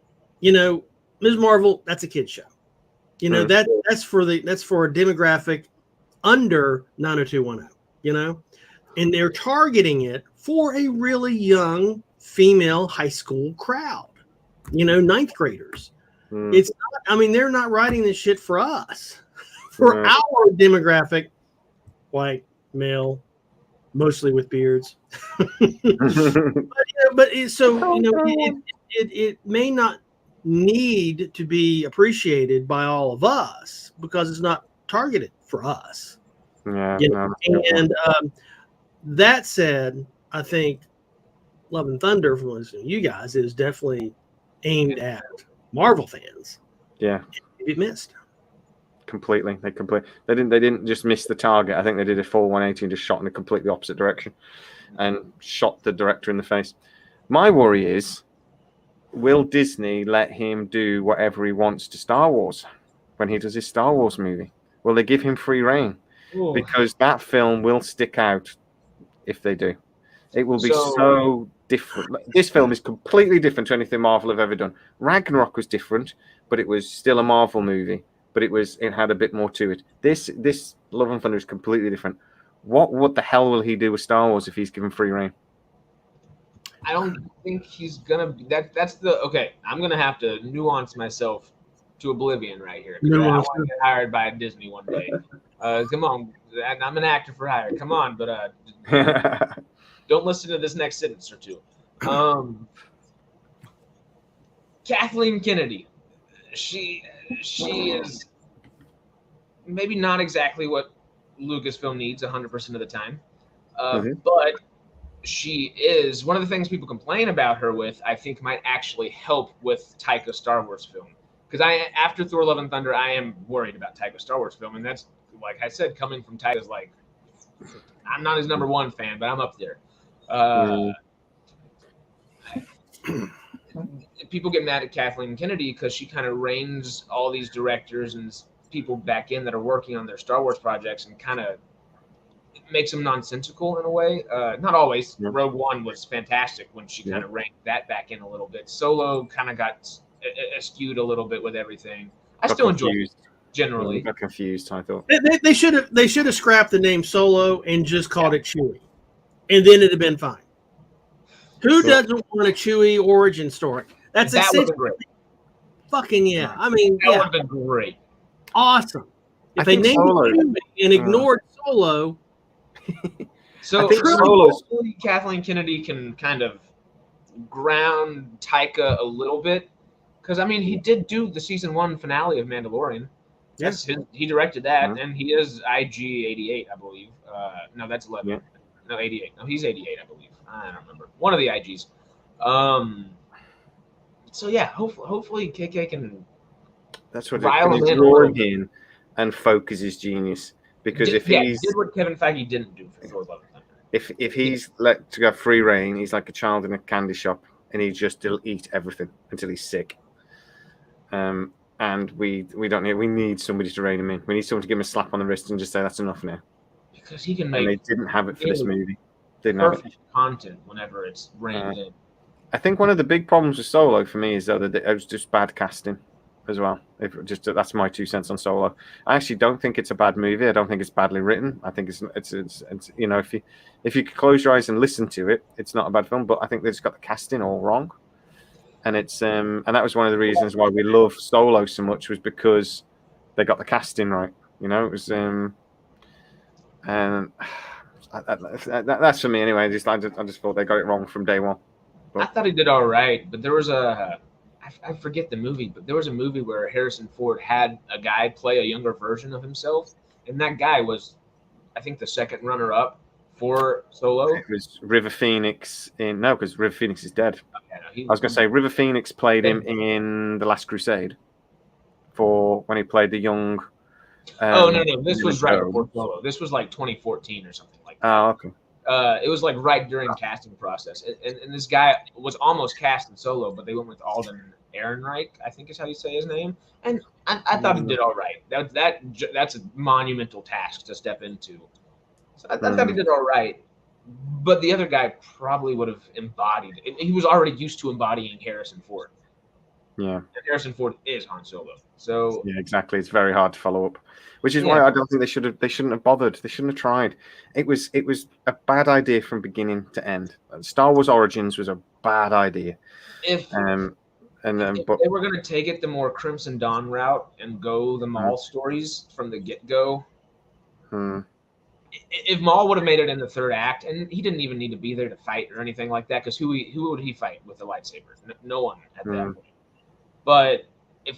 Ms. Marvel, that's a kid's show. That's for a demographic under 90210, and they're targeting it for a really young female high school crowd, 9th graders. It's not, I mean, they're not writing this shit for us, for our demographic, white, male, mostly with beards. It may not need to be appreciated by all of us because it's not targeted for us. That said, I think Love and Thunder from listening to you guys is definitely aimed at Marvel fans. Yeah, it missed completely. They didn't just miss the target. I think they did a full 180 and just shot in a completely opposite direction and shot the director in the face. My worry is, will Disney let him do whatever he wants to Star Wars when he does his Star Wars movie? Will they give him free reign? Ooh. Because that film will stick out if they do. It will be so different. This film is completely different to anything Marvel have ever done. Ragnarok was different, but it was still a Marvel movie. But it had a bit more to it. This Love and Thunder is completely different. What the hell will he do with Star Wars if he's given free reign? I don't think he's gonna. Okay. I'm gonna have to nuance myself to oblivion right here. I want to get hired by Disney one day. Come on, I'm an actor for hire. Come on, but don't listen to this next sentence or two. Kathleen Kennedy, she is maybe not exactly what Lucasfilm needs 100% of the time, but she is one of the things people complain about her with. I think might actually help with Taika's Star Wars film, because after Thor: Love and Thunder, I am worried about Taika's Star Wars film, and that's, like I said, coming from Taika's, like, I'm not his number one fan, but I'm up there. People get mad at Kathleen Kennedy because she kind of reins all these directors and people back in that are working on their Star Wars projects and kind of makes them nonsensical in a way. Not always. Rogue One was fantastic when she kind of reined that back in a little bit. Solo kind of got skewed a little bit with everything. I still enjoy it generally. I got confused, I thought. They should have scrapped the name Solo and just called it Chewie, and then it'd have been fine. Who doesn't want a Chewie origin story? That would be great. Fucking yeah. I mean, that would have been great. Awesome. If they named Chewie and ignored Solo. So hopefully Kathleen Kennedy can kind of ground Taika a little bit. Because, I mean, he did do the season 1 finale of Mandalorian. Yes, he directed that, and he is IG 88, I believe. No, that's 11. Yeah. No, 88. No, he's 88, I believe. I don't remember. One of the IGs. So yeah, hopefully KK can. That's what he's drawing in and focus his genius. Because if he's did what Kevin Feige didn't do for Thor: Love and Thunder. If he's let to go free reign, he's like a child in a candy shop, and he just will eat everything until he's sick. And we need somebody to rein him in. We need someone to give him a slap on the wrist and just say that's enough now. Because he can make. And they didn't have it for this movie. Perfect content whenever it's reined in. I think one of the big problems with Solo for me is that it was just bad casting as well. That's my 2 cents on Solo. I actually don't think it's a bad movie. I don't think it's badly written. I think it's you know, if you close your eyes and listen to it, it's not a bad film. But I think they just got the casting all wrong. And it's and that was one of the reasons why we love Solo so much, was because they got the casting right. You know, it was that's for me anyway. I just thought they got it wrong from day one. But I thought he did all right, but there was I forget the movie, but there was a movie where Harrison Ford had a guy play a younger version of himself, and that guy was, I think, the second runner-up for Solo. It was River Phoenix because River Phoenix is dead. Okay, no, I was going to say River Phoenix played him in The Last Crusade for when he played the young. No! This was right before Solo. This was like 2014 or something like that. Oh, okay. It was like right during casting process, and this guy was almost cast in Solo, but they went with Alden Ehrenreich, I think is how you say his name, and I thought he did all right. That's a monumental task to step into. So I thought he did all right, but the other guy probably would have embodied it. He was already used to embodying Harrison Ford. Yeah, and Harrison Ford is Han Solo. So yeah, exactly. It's very hard to follow up, which is why I don't think they shouldn't have bothered. They shouldn't have tried. It was a bad idea from beginning to end. Star Wars Origins was a bad idea. If they were going to take it the more Crimson Dawn route and go the Maul stories from the get-go, if Maul would have made it in the third act, and he didn't even need to be there to fight or anything like that, because who would he fight with the lightsaber? No one at that point. But if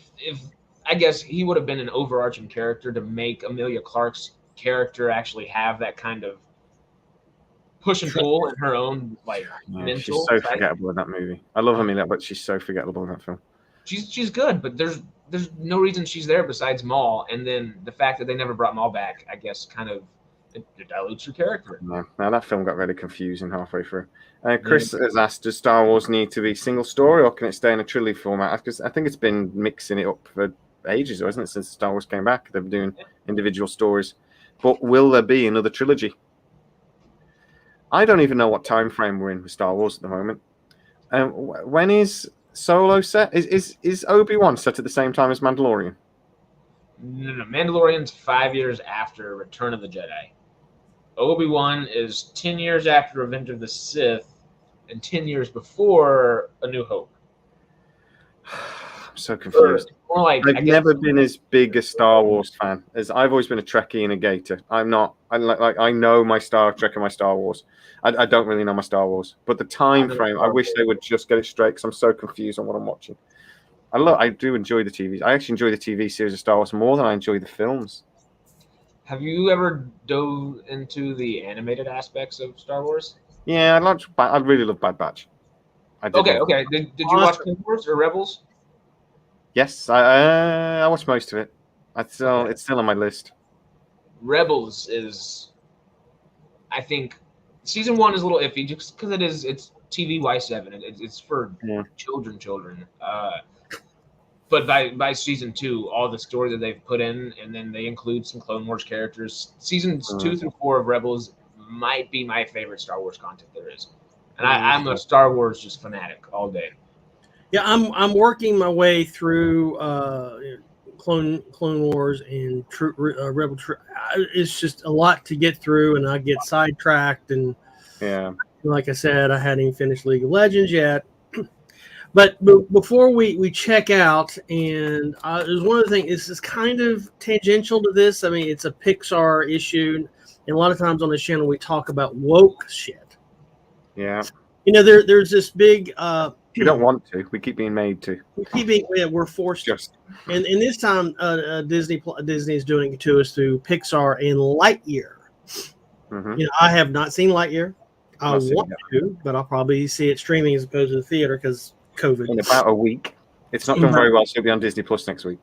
I guess he would have been an overarching character to make Emilia Clarke's character actually have that kind of push and pull in her own mental. She's so forgettable in that movie. I love Emilia, but she's so forgettable in that film. she's good, but there's no reason she's there besides Maul, and then the fact that they never brought Maul back, I guess, kind of it dilutes her character. No, now that film got really confusing halfway through. Chris has asked, does Star Wars need to be single story, or can it stay in a trilogy format? Because I think it's been mixing it up for ages, hasn't it? Since Star Wars came back, they've been doing individual stories. But will there be another trilogy? I don't even know what time frame we're in with Star Wars at the moment. When is Solo set? Is Obi-Wan set at the same time as Mandalorian? No, Mandalorian's 5 years after Return of the Jedi. Obi-Wan is 10 years after Revenge of the Sith and 10 years before A New Hope. I'm so confused. More like, I've never been as big a Star Wars fan as I've always been a Trekkie and a Gator. I'm not. I know my Star Trek and my Star Wars. I don't really know my Star Wars, but the time frame. I wish they would just get it straight because I'm so confused on what I'm watching. I do enjoy the TV. I actually enjoy the TV series of Star Wars more than I enjoy the films. Have you ever dove into the animated aspects of Star Wars? Yeah, I really love Bad Batch. Okay. Did you watch Clone Wars or Rebels? Yes, I watched most of it. It's still on my list. Rebels is, I think, season 1 is a little iffy just because it's TV Y7. It's for children. But by season 2, all the story that they've put in, and then they include some Clone Wars characters. Seasons 2 through 4 of Rebels might be my favorite Star Wars content there is, and I'm a Star Wars just fanatic all day. Yeah, I'm working my way through Clone Wars and Rebel. It's just a lot to get through, and I get sidetracked. And like I said, I hadn't even finished League of Legends yet. But before we check out, and there's one of the things. This is kind of tangential to this. I mean, it's a Pixar issue, and a lot of times on this channel we talk about woke shit. Yeah. You know, there's this big. We don't want to. We keep being made to. We're forced to. And this time, Disney is doing it to us through Pixar and Lightyear. Mm-hmm. You know, I have not seen Lightyear. I want to, but I'll probably see it streaming as opposed to the theater because COVID. In about a week. It's not done very well, so it'll be on Disney Plus next week.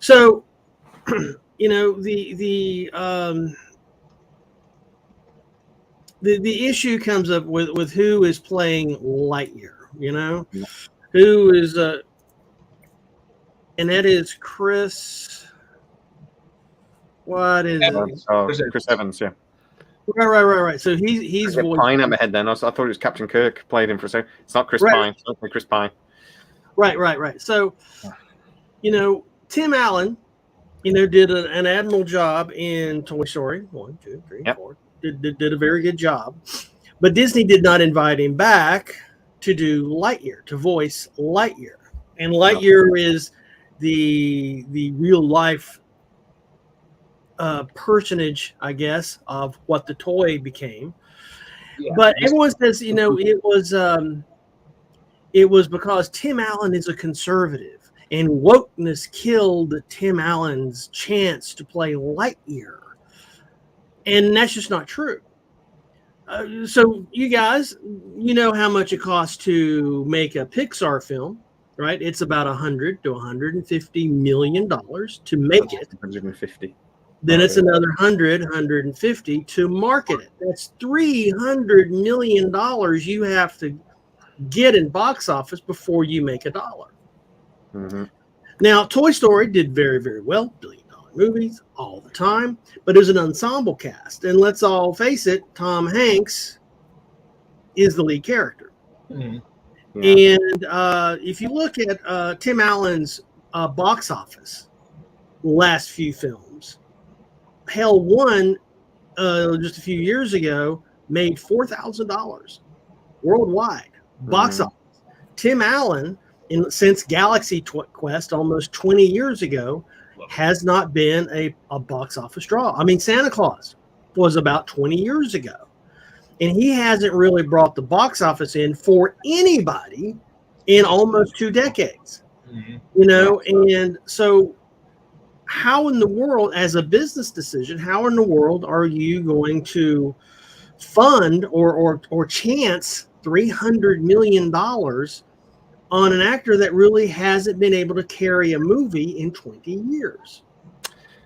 So, you know, the issue comes up with who is playing Lightyear. You know, who is and that is Chris. What is Evans. it? Chris Evans, yeah. Right. So he's Pine at my head then. I thought it was Captain Kirk played him for a second. It's not Chris Pine. It's not Chris Pine. Right. So, you know, Tim Allen, you know, did an admirable job in Toy Story 1, 2, 3, 4. Did a very good job, but Disney did not invite him back to do Lightyear, to voice Lightyear. And Lightyear is the real life personage, I guess, of what the toy became. Yeah. But everyone says, you know, it was because Tim Allen is a conservative, and wokeness killed Tim Allen's chance to play Lightyear. And that's just not true. So you guys, you know how much it costs to make a Pixar film, right? It's about $100 to $150 million to make it. 150. Then it's another 150 to market it. That's $300 million you have to get in box office before you make a dollar. Mm-hmm. Now, Toy Story did very, very well. $1 billion movies all the time, but it was an ensemble cast. And let's all face it, Tom Hanks is the lead character. Mm-hmm. Yeah. And if you look at Tim Allen's box office, last few films, Hell 1 just a few years ago made $4,000 worldwide box office. Tim Allen, since Galaxy Quest almost 20 years ago, has not been a box office draw. I mean, Santa Claus was about 20 years ago, and he hasn't really brought the box office in for anybody in almost 2 decades. Mm-hmm. You know, and so how in the world, as a business decision, how in the world are you going to fund or chance $300 million on an actor that really hasn't been able to carry a movie in 20 years.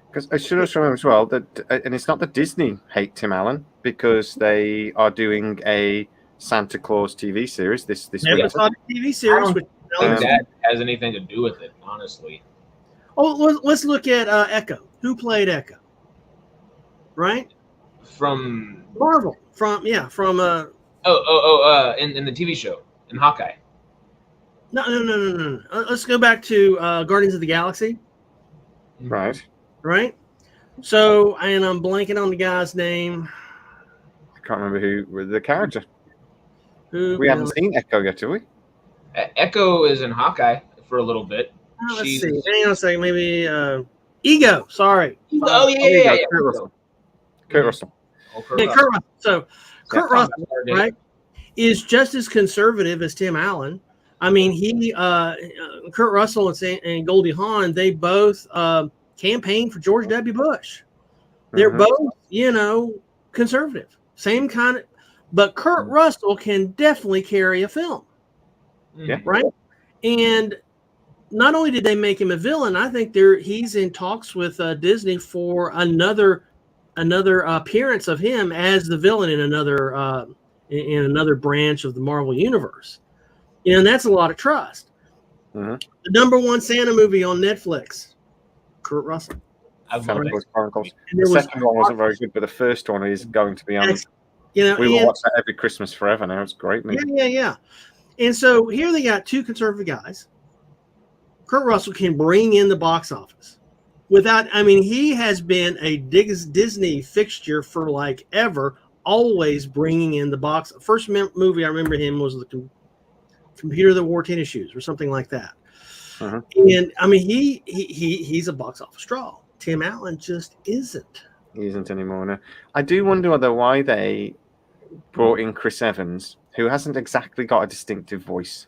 Because I should also remember as well that, and it's not that Disney hate Tim Allen, because they are doing a Santa Claus TV series this Never winter. saw the TV series. I don't think that has anything to do with it, honestly. Oh, let's look at Echo. Who played Echo? Right? From Marvel. From in the TV show in Hawkeye. No. Let's go back to Guardians of the Galaxy. Right. So, and I'm blanking on the guy's name. I can't remember who the character. We haven't seen Echo yet, have we? Echo is in Hawkeye for a little bit. Let's see. Hang on a second. Maybe Ego. Sorry. Yeah. Kurt Russell. Kurt Russell. Kurt Russell. So Kurt Russell, right, is just as conservative as Tim Allen. I mean, Kurt Russell and Goldie Hawn, they both campaigned for George W. Bush. They're both, conservative. Same kind of, but Kurt Russell can definitely carry a film. Yeah. Right. And not only did they make him a villain, I think he's in talks with Disney for another appearance of him as the villain in another branch of the Marvel universe. And that's a lot of trust. The number one Santa movie on Netflix, Kurt Russell. Santa Claus Chronicles. The second one wasn't very good, but the first one is going to be on. We will watch that every Christmas forever now. It's great. Yeah. And so here they got two conservative guys. Kurt Russell can bring in the box office he has been a Disney fixture for like ever, always bringing in the box. First movie I remember him was the Computer That Wore Tennis Shoes or something like that. And I mean, he's a box office draw. Tim Allen just isn't. He isn't anymore now. I do wonder though why they brought in Chris Evans, who hasn't exactly got a distinctive voice.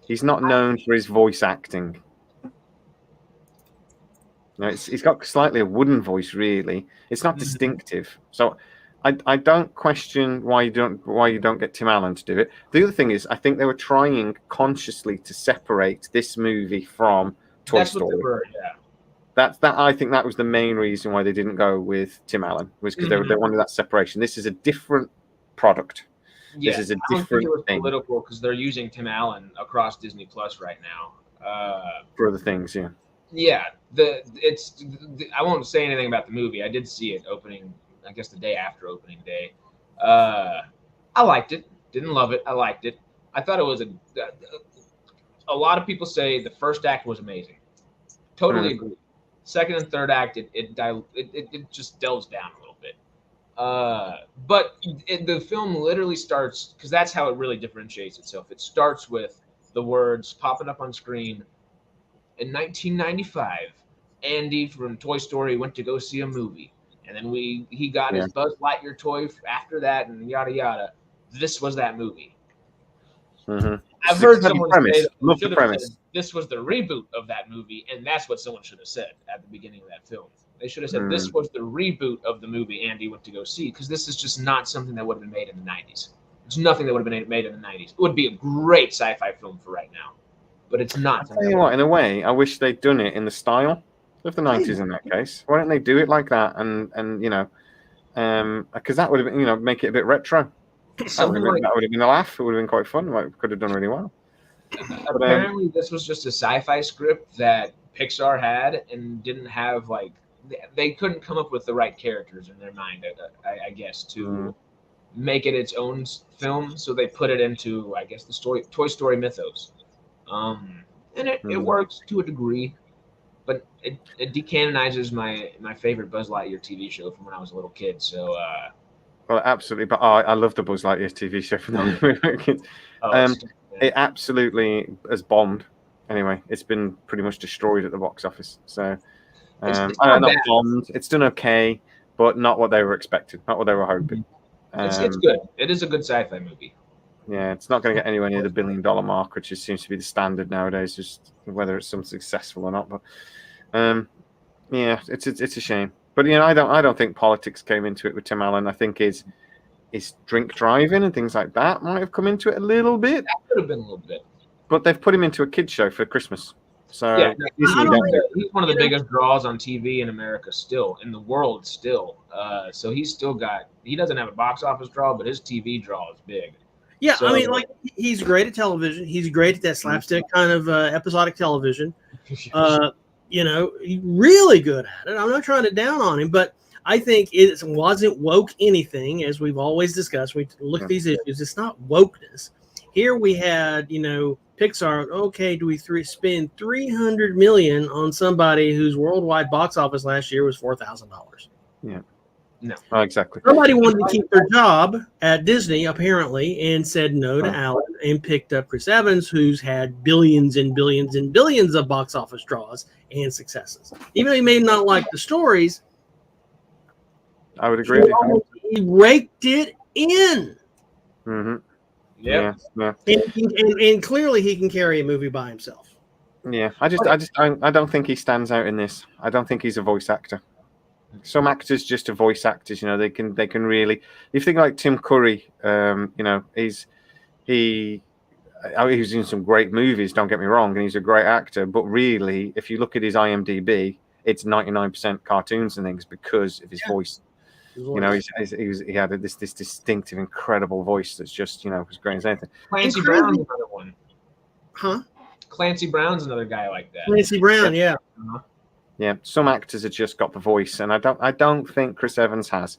He's not known for his voice acting. He's got slightly a wooden voice, really. It's not distinctive. So I don't question why you don't get Tim Allen to do it. The other thing is, I think they were trying consciously to separate this movie from Toy Story. I think that was the main reason why they didn't go with Tim Allen, was because they wanted that separation. This is a different product. Yeah, this is a I don't think it was thing. Political, because they're using Tim Allen across Disney Plus right now. For other things, yeah. Yeah, I won't say anything about the movie. I did see it opening, I guess the day after opening day. I liked it. Didn't love it. I liked it. I thought it was a lot of people say the first act was amazing. Totally agree. Second and third act, it just delves down a little bit. But the film literally starts, because that's how it really differentiates itself. It starts with the words popping up on screen. In 1995, Andy from Toy Story went to go see a movie, and then he got his Buzz Lightyear toy after that, and yada yada. This was that movie. I've heard someone say this was the reboot of that movie, and that's what someone should have said at the beginning of that film. They should have said this was the reboot of the movie Andy went to go see, because this is just not something that would have been made in the 90s. It's nothing that would have been made in the 90s. It would be a great sci-fi film for right now, but it's not. I'll tell you what, in a way, I wish they'd done it in the style of the 90s in that case. Why don't they do it like that? And because that would have been, make it a bit retro. That would have been a laugh. It would have been quite fun. Could have done really well. Apparently, this was just a sci-fi script that Pixar had and didn't have, they couldn't come up with the right characters in their mind, I guess, to make it its own film. So they put it into, I guess, the Toy Story mythos. And it works to a degree, but it decanonizes my favorite Buzz Lightyear TV show from when I was a little kid. So, well, absolutely. But I love the Buzz Lightyear TV show from when we were kids. It absolutely has bombed. Anyway, it's been pretty much destroyed at the box office. So, not bombed. It's done okay, but not what they were expecting, not what they were hoping. It's good. It is a good sci-fi movie. Yeah, it's not going to get anywhere near the $1 billion mark, which seems to be the standard nowadays, just whether it's something successful or not. But it's a shame. But I don't think politics came into it with Tim Allen. I think his drink driving and things like that might have come into it a little bit. That could have been a little bit. but they've put him into a kids show for Christmas. So yeah, he's one of the biggest draws on TV in America still, in the world still. So he doesn't have a box office draw, but his TV draw is big. Yeah, so, I mean, like, he's great at television. He's great at that slapstick kind of episodic television. You know, he's really good at it. I'm not trying to down on him, but I think it wasn't woke anything, as we've always discussed. We look at these issues. It's not wokeness. Here we had, you know, Pixar. Okay, do we spend $300 million on somebody whose worldwide box office last year was $4,000? Yeah. No. Oh, exactly. Somebody wanted to keep their job at Disney, apparently, and said no to Alan and picked up Chris Evans, who's had billions and billions and billions of box office draws and successes. Even though he may not like the stories, I would agree. He raked it in. Mm-hmm. Yeah. And clearly he can carry a movie by himself. Yeah. I don't think he stands out in this. I don't think he's a voice actor. Some actors just are voice actors, you know. They can really. If you think like Tim Curry, you know, he's in some great movies. Don't get me wrong, and he's a great actor. But really, if you look at his IMDb, it's 99% cartoons and things because of his voice. You know, he had this distinctive, incredible voice that's just, you know, as great as anything. Clancy Brown's another one. Huh? Clancy Brown's another guy like that. Clancy Brown, yeah. Uh-huh. Yeah, some actors have just got the voice, and I don't think Chris Evans has.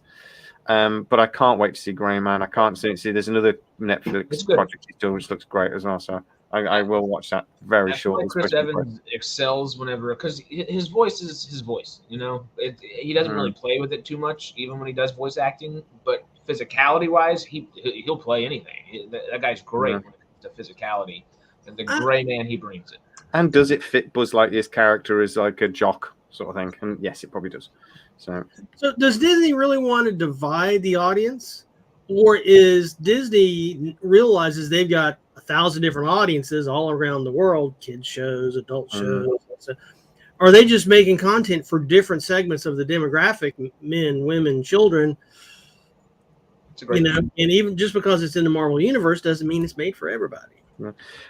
But I can't wait to see Grey Man. I can't see. There's another Netflix project he's doing, which looks great as well. So I will watch that very shortly. Chris Evans excels whenever, because his voice is his voice. You know, he doesn't really play with it too much, even when he does voice acting. But physicality wise, he'll play anything. That guy's great when it comes to physicality, and the Grey Man, he brings it. And does it fit Buzz Lightyear's character as like a jock sort of thing? And yes, it probably does. So does Disney really want to divide the audience, or is Disney realizes they've got 1,000 different audiences all around the world, kids shows, adult shows? So are they just making content for different segments of the demographic, men, women, children? You know, and even just because it's in the Marvel universe doesn't mean it's made for everybody.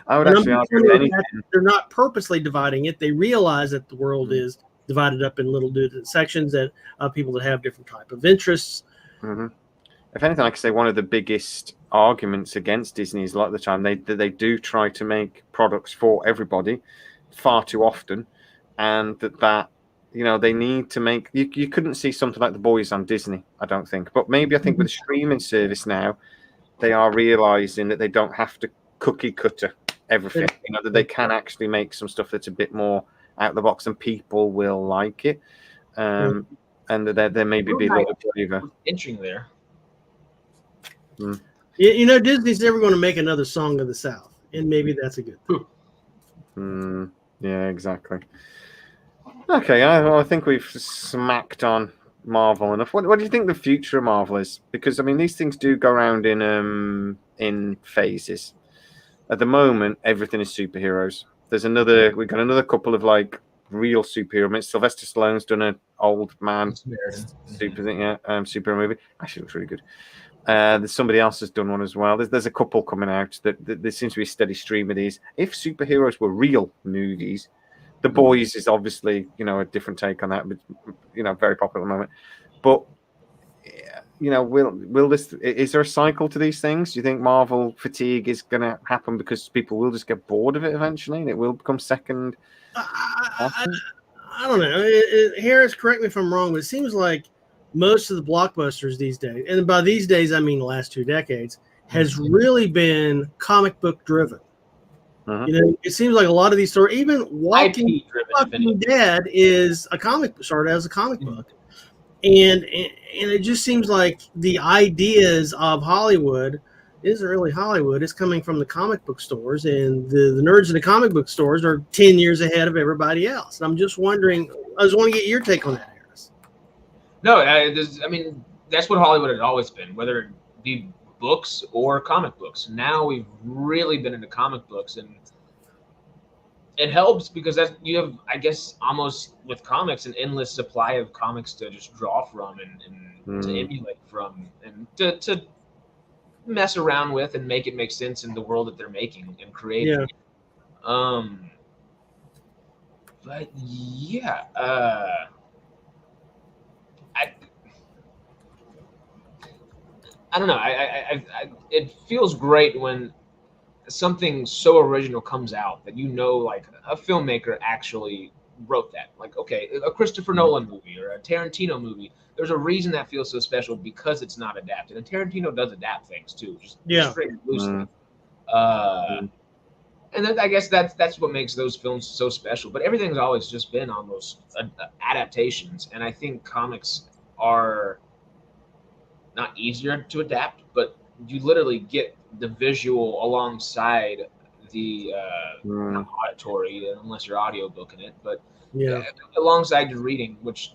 I would actually argue they're not purposely dividing it. They realize that the world is divided up in little different sections, that people that have different type of interests. If anything, like I say, one of the biggest arguments against Disney is a lot of the time they do try to make products for everybody far too often, and that you know, they need to make you couldn't see something like The Boys on Disney, I don't think. But maybe I think with the streaming service now, they are realizing that they don't have to cookie cutter everything, you know, that they can actually make some stuff that's a bit more out of the box and people will like it, and that there maybe be a little bit of inching there. You know, Disney's never going to make another Song of the South, and maybe that's a good thing. Yeah, exactly. Okay, I think we've smacked on Marvel enough. What do you think the future of Marvel is? Because I mean, these things do go around in phases. At the moment, everything is superheroes. We've got another couple of like real superhero. I mean, Sylvester Stallone's done an old man superhero movie. Actually, looks really good. There's somebody else has done one as well. There's a couple coming out that there seems to be a steady stream of these. If superheroes were real movies, The Boys is obviously, you know, a different take on that, but you know, very popular at the moment. But you know, will this? Is there a cycle to these things? Do you think Marvel fatigue is going to happen because people will just get bored of it eventually, and it will become second? I don't know. Harris, correct me if I'm wrong, but it seems like most of the blockbusters these days, and by these days I mean the last 2 decades, has really been comic book driven. You know, it seems like a lot of these stories, even Walking Dead is a comic book, started as a comic book. And it just seems like the ideas of Hollywood isn't really Hollywood. It's coming from the comic book stores, and the nerds in the comic book stores are 10 years ahead of everybody else. And I'm just wondering, I just want to get your take on that, Harris. No, I mean, that's what Hollywood has always been, whether it be books or comic books. Now we've really been into comic books, and it helps because you have, I guess, almost with comics, an endless supply of comics to just draw from and to emulate from, and to mess around with and make it make sense in the world that they're making and creating. But yeah, I don't know. It feels great when something so original comes out that like a filmmaker actually wrote that. Like, okay, a Christopher Nolan movie or a Tarantino movie. There's a reason that feels so special because it's not adapted. And Tarantino does adapt things too, just straight loosely. And then I guess that's what makes those films so special. But everything's always just been almost adaptations, and I think comics are not easier to adapt, but you literally get the visual alongside the auditory, unless you're audiobooking it, but alongside your reading, which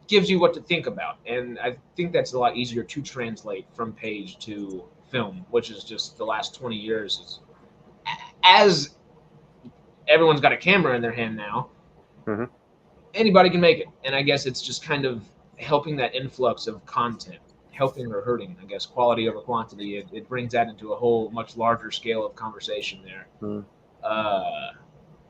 gives you what to think about. And I think that's a lot easier to translate from page to film, which is just the last 20 years. As everyone's got a camera in their hand now, anybody can make it. And I guess it's just kind of helping that influx of content. Helping or hurting, I guess, quality over quantity. It brings that into a whole much larger scale of conversation there.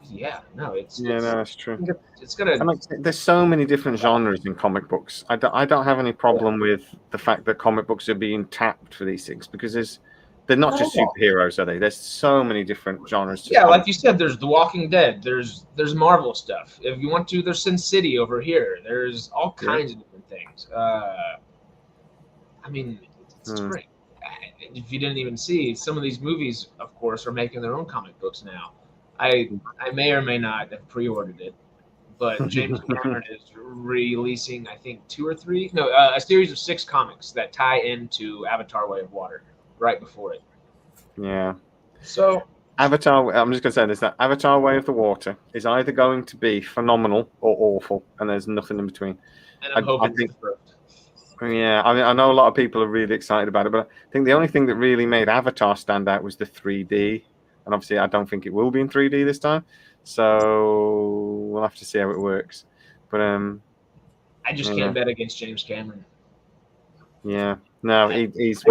That's true. It's gonna. There's so many different genres in comic books. I don't have any problem with the fact that comic books are being tapped for these things because they're not just superheroes, are they? There's so many different genres. Like you said, there's The Walking Dead. There's Marvel stuff. If you want to, there's Sin City over here. There's all kinds of different things. I mean, it's great. If you didn't even see, some of these movies, of course, are making their own comic books now. I may or may not have pre-ordered it, but James Cameron is releasing, I think, a series of 6 comics that tie into Avatar: Way of Water right before it. Yeah. So Avatar, I'm just going to say this, that Avatar: Way of the Water is either going to be phenomenal or awful, and there's nothing in between. And I'm hoping it's the first. Yeah, I know a lot of people are really excited about it, but I think the only thing that really made Avatar stand out was the 3D, and obviously I don't think it will be in 3D this time, so we'll have to see how it works. But I just can't bet against James Cameron. Yeah, no, he's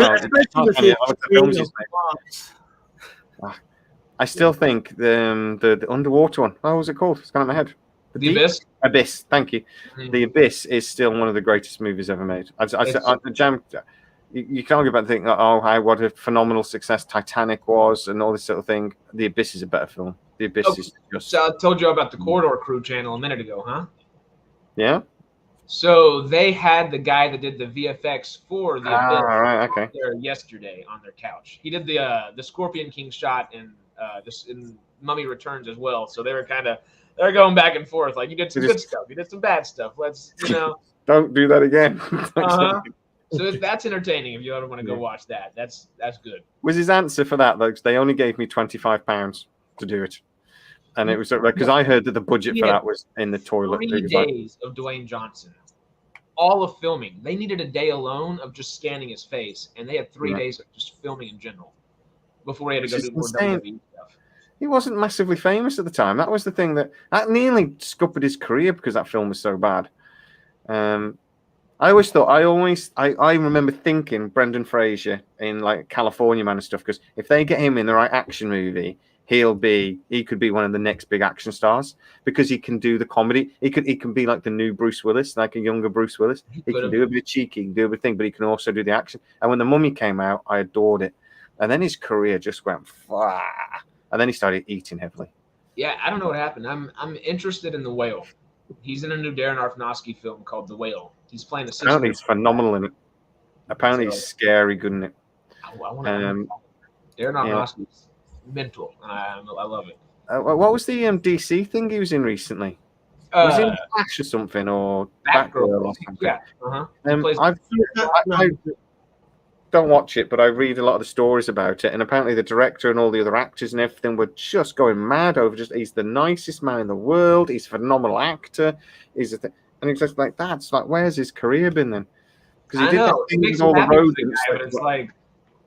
I still think the underwater one. What was it called? It's gone in my head. The Abyss? Abyss, thank you. The Abyss is still one of the greatest movies ever made. You can argue about the thing, what a phenomenal success Titanic was and all this sort of thing. The Abyss is a better film. The Abyss is just... So I told you about the Corridor Crew channel a minute ago, huh? Yeah? So they had the guy that did the VFX for the Abyss there yesterday on their couch. He did the Scorpion King shot in Mummy Returns as well. So they're going back and forth. Like, you did some good stuff, you did some bad stuff. Let's, don't do that again. So that's entertaining. If you ever want to go watch that, that's good. Was his answer for that though? They only gave me £25 to do it, and it was because I heard that the budget for that was in the toilet. 3 days of Dwayne Johnson, all of filming. They needed a day alone of just scanning his face, and they had 3 days of just filming in general before he had to go do more WWE stuff. He wasn't massively famous at the time. That was the thing that nearly scuppered his career because that film was so bad. I remember thinking Brendan Fraser in like California Man and stuff, because if they get him in the right action movie, he could be one of the next big action stars because he can do the comedy. He can be like the new Bruce Willis, like a younger Bruce Willis. He can do a bit of cheeky, he can do a bit of thing, but he can also do the action. And when The Mummy came out, I adored it. And then his career just went far. And then he started eating heavily. Yeah, I don't know what happened. I'm interested in The Whale. He's in a new Darren Aronofsky film called The Whale. He's playing Apparently he's phenomenal in it. Apparently he's scary good in it. Darren Aronofsky's mental. I love it. What was the DC thing he was in recently? Was he in Flash or something, or Batgirl or something? Yeah. I don't watch it, but I read a lot of the stories about it, and apparently the director and all the other actors and everything were just going mad over he's the nicest man in the world, he's a phenomenal actor, and it's just like, that's like, where's his career been then? Because he did that thing with all the rodents. But it's like,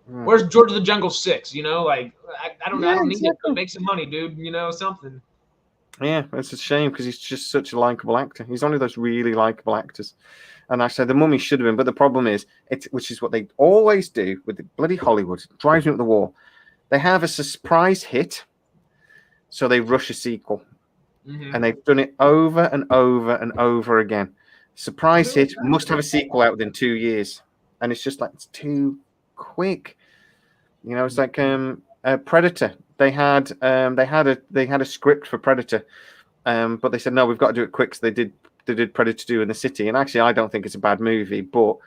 where's George of the Jungle 6? Like, I don't need it, but make some money, dude. Something. Yeah, it's a shame because he's just such a likable actor. He's one of those really likable actors. And I said The Mummy should have been, but the problem is, which is what they always do with the bloody Hollywood, it drives me up the wall. They have a surprise hit, so they rush a sequel. And they've done it over and over and over again. Surprise hit, must have a sequel out within 2 years. And it's just like, it's too quick. You know, it's like Predator. They had a script for Predator, but they said no, we've got to do it quick. So they did Predator 2 in the city, and actually, I don't think it's a bad movie. But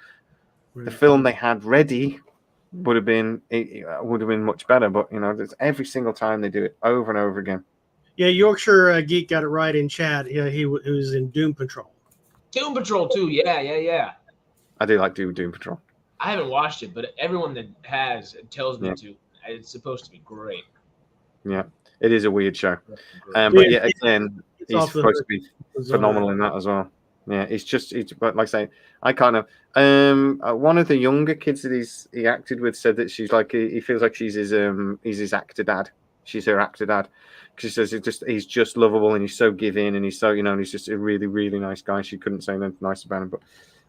the film they had ready would have been much better. But you know, every single time they do it over and over again. Yeah, Yorkshire Geek got it right in chat. Yeah, he was in Doom Patrol. Doom Patrol 2, yeah. I do like Doom Patrol. I haven't watched it, but everyone that has tells me to. It's supposed to be great. Yeah, it is a weird show. But yeah, again, he's supposed to be phenomenal in that as well. Yeah, but like I say, I kind of one of the younger kids that he acted with said that she's like he feels like he's his actor dad. She's her actor dad. She says he's just lovable and he's so giving and he's so and he's just a really, really nice guy. She couldn't say anything nice about him, but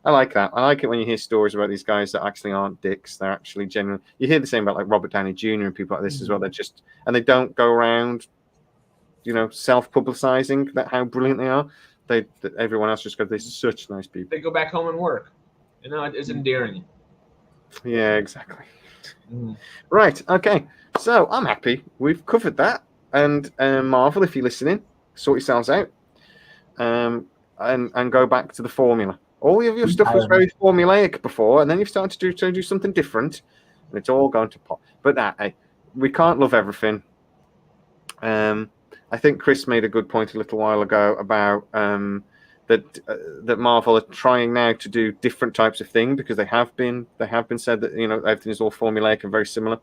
I like that. I like it when you hear stories about these guys that actually aren't dicks. They're actually genuine. You hear the same about like Robert Downey Jr. and people like this as well. They're just, and they don't go around, self-publicizing that how brilliant they are. Everyone else just goes, they're such nice people. They go back home and work. It's endearing. Yeah, exactly. Right. Okay. So I'm happy we've covered that. And Marvel, if you're listening, sort yourselves out, and go back to the formula. All of your stuff was very formulaic before, and then you've started to do something different, and it's all going to pop. But we can't love everything. I think Chris made a good point a little while ago about that Marvel are trying now to do different types of thing because they have been said that everything is all formulaic and very similar.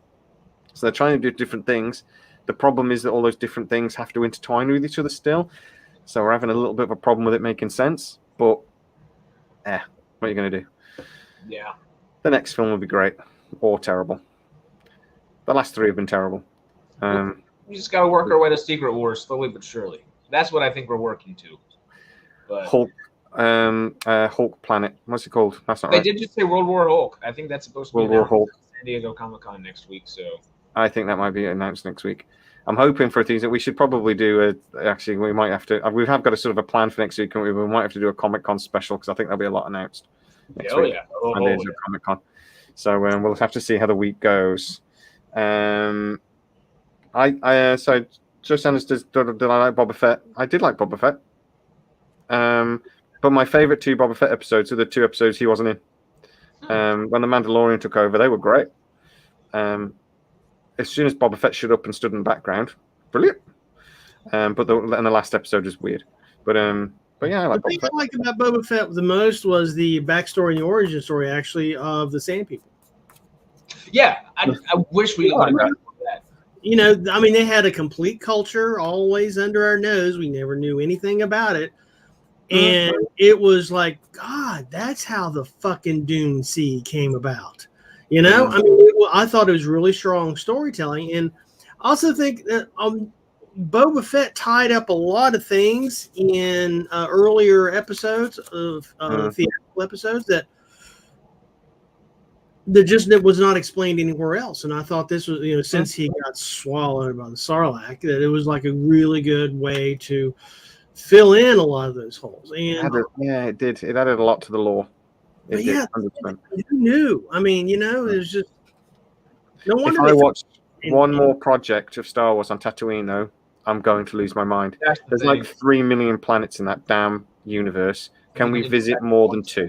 So they're trying to do different things. The problem is that all those different things have to intertwine with each other still. So we're having a little bit of a problem with it making sense. But, what are you going to do? Yeah. The next film will be great or terrible. The last three have been terrible. We just got to work our way to Secret Wars slowly but surely. That's what I think we're working to. But Hulk Planet. What's it called? That's not right. They did just say World War Hulk. I think that's supposed to be World War Hulk. San Diego Comic-Con next week. So I think that might be announced next week. I'm hoping for things that we should probably do. Actually, we might have to. We have got a sort of a plan for next week, and we might have to do a Comic-Con special because I think there'll be a lot announced next week. Mondays of Comic-Con. So we'll have to see how the week goes. So just understood. Did I like Boba Fett? I did like Boba Fett. But my favorite two Boba Fett episodes are the two episodes he wasn't in. When the Mandalorian took over, they were great. As soon as Boba Fett shut up and stood in the background, brilliant. But the last episode was weird. But yeah, I like the thing Boba Fett. I liked about Boba Fett the most was the backstory and the origin story, actually, of the Sand People. Yeah, I wish we would have done that. They had a complete culture always under our nose. We never knew anything about it. And it was like, God, that's how the fucking Dune Sea came about. I thought it was really strong storytelling. And I also think that Boba Fett tied up a lot of things in earlier episodes of theatrical episodes that just was not explained anywhere else. And I thought this was, since he got swallowed by the Sarlacc, that it was like a really good way to fill in a lot of those holes. And it did. It added a lot to the lore. But yeah, who knew? It was just no wonder. If I watched one more project of Star Wars on Tatooine, though, I'm going to lose my mind. There's like 3 million planets in that damn universe. Can we visit more than 2?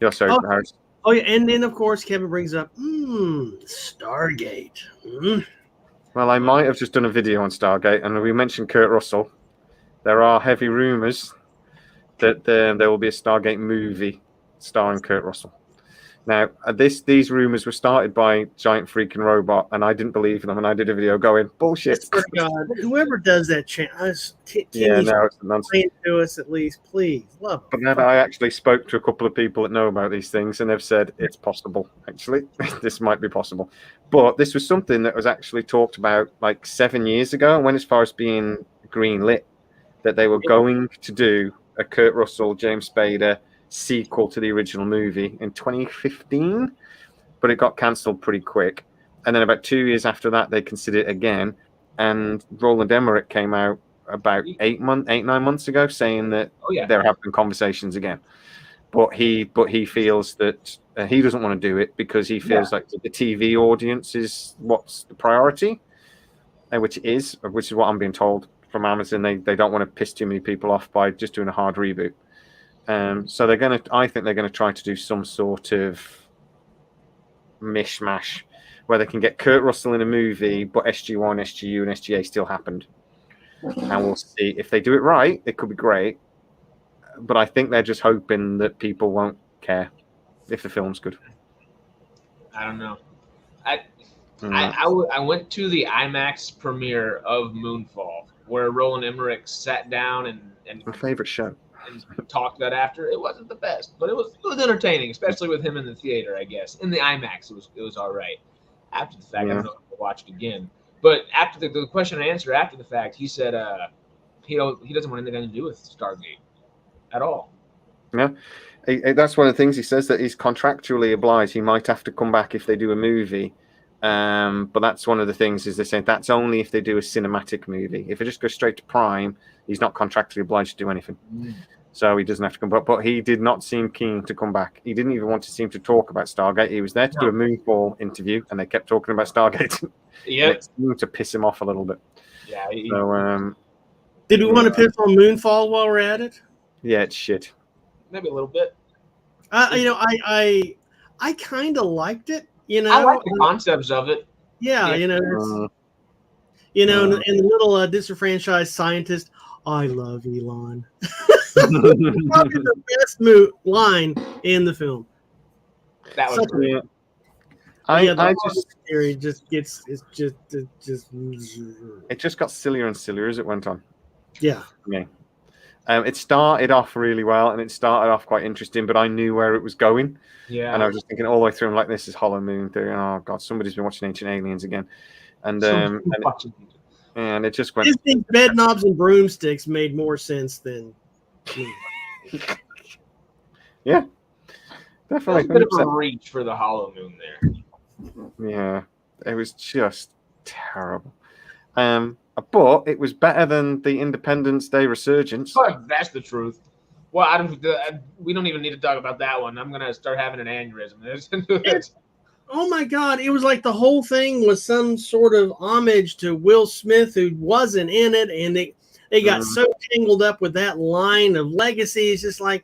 You're sorry, Harris. Oh yeah, and then of course Kevin brings up Stargate. Well, I might have just done a video on Stargate, and we mentioned Kurt Russell. There are heavy rumors that there will be a Stargate movie starring Kurt Russell. Now, these rumors were started by Giant Freaking Robot, and I didn't believe them, and I did a video going, bullshit. God, whoever does that chance, can you explain to us at least, please? Love but then I actually spoke to a couple of people that know about these things, and they've said it's possible, actually. This might be possible. But this was something that was actually talked about like 7 years ago, and went as far as being greenlit, that they were going to do a Kurt Russell, James Spader sequel to the original movie in 2015, but it got cancelled pretty quick. And then about 2 years after that, they considered it again. And Roland Emmerich came out about 9 months ago saying that they're having conversations again. But he feels that he doesn't want to do it because he feels like the TV audience is what's the priority, which is what I'm being told from Amazon. They don't want to piss too many people off by just doing a hard reboot. So I think they're gonna try to do some sort of mishmash where they can get Kurt Russell in a movie, but SG1, SGU, and SGA still happened. And we'll see if they do it right. It could be great. But I think they're just hoping that people won't care if the film's good. I don't know. I went to the IMAX premiere of Moonfall, where Roland Emmerich sat down and my favorite show and talked about after. It wasn't the best, but it was entertaining, especially with him in the theater. I guess in the IMAX it was all right. After the fact, I don't know if I'll watch it again. But after the question and answer after the fact, he said he doesn't want anything to do with Stargate at all. Yeah, that's one of the things he says, that he's contractually obliged. He might have to come back if they do a movie, but that's one of the things is they say that's only if they do a cinematic movie. If it just goes straight to Prime, he's not contractually obliged to do anything, so he doesn't have to come back. But he did not seem keen to come back. He didn't even want to seem to talk about Stargate. He was there to do a Moonfall interview, and they kept talking about Stargate. It seemed to piss him off a little bit. Yeah. So, did we want to piss on Moonfall while we're at it? Yeah, it's shit. Maybe a little bit. I kind of liked it. I like the concepts of it. Yeah, and the little disenfranchised scientist. I love Elon. Probably the best line in the film. That was great. It just got sillier and sillier as it went on. Yeah. It started off really well, and it started off quite interesting, but I knew where it was going. Yeah. And I was just thinking all the way through, I'm like, this is Hollow Moon theory. Oh god, somebody's been watching Ancient Aliens again. And it just went. Disney's bed knobs and broomsticks made more sense than. Yeah, definitely. A bit of a reach for the Hollow Moon there. Yeah, it was just terrible. But it was better than the Independence Day Resurgence. Oh, that's the truth. Well, we don't even need to talk about that one. I'm gonna start having an aneurysm. Oh my god! It was like the whole thing was some sort of homage to Will Smith, who wasn't in it, and they got so tangled up with that line of legacy. It's just like,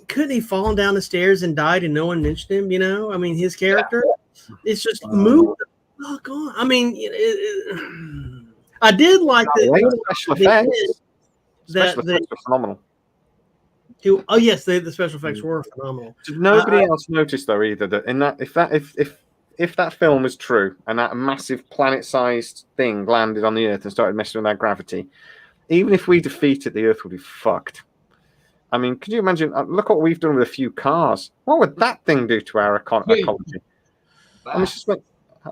couldn't he fallen down the stairs and died and no one mentioned him? I mean, his character. It's just moved the fuck on. I mean, I did like the special effects. Special effects were phenomenal. Oh yes, the special effects were phenomenal. Did nobody else notice though either that in that if that film was true and that massive planet-sized thing landed on the Earth and started messing with that gravity, even if we defeat it, the Earth would be fucked. I mean, could you imagine? Look what we've done with a few cars. What would that thing do to our ecology? I mean, it's just like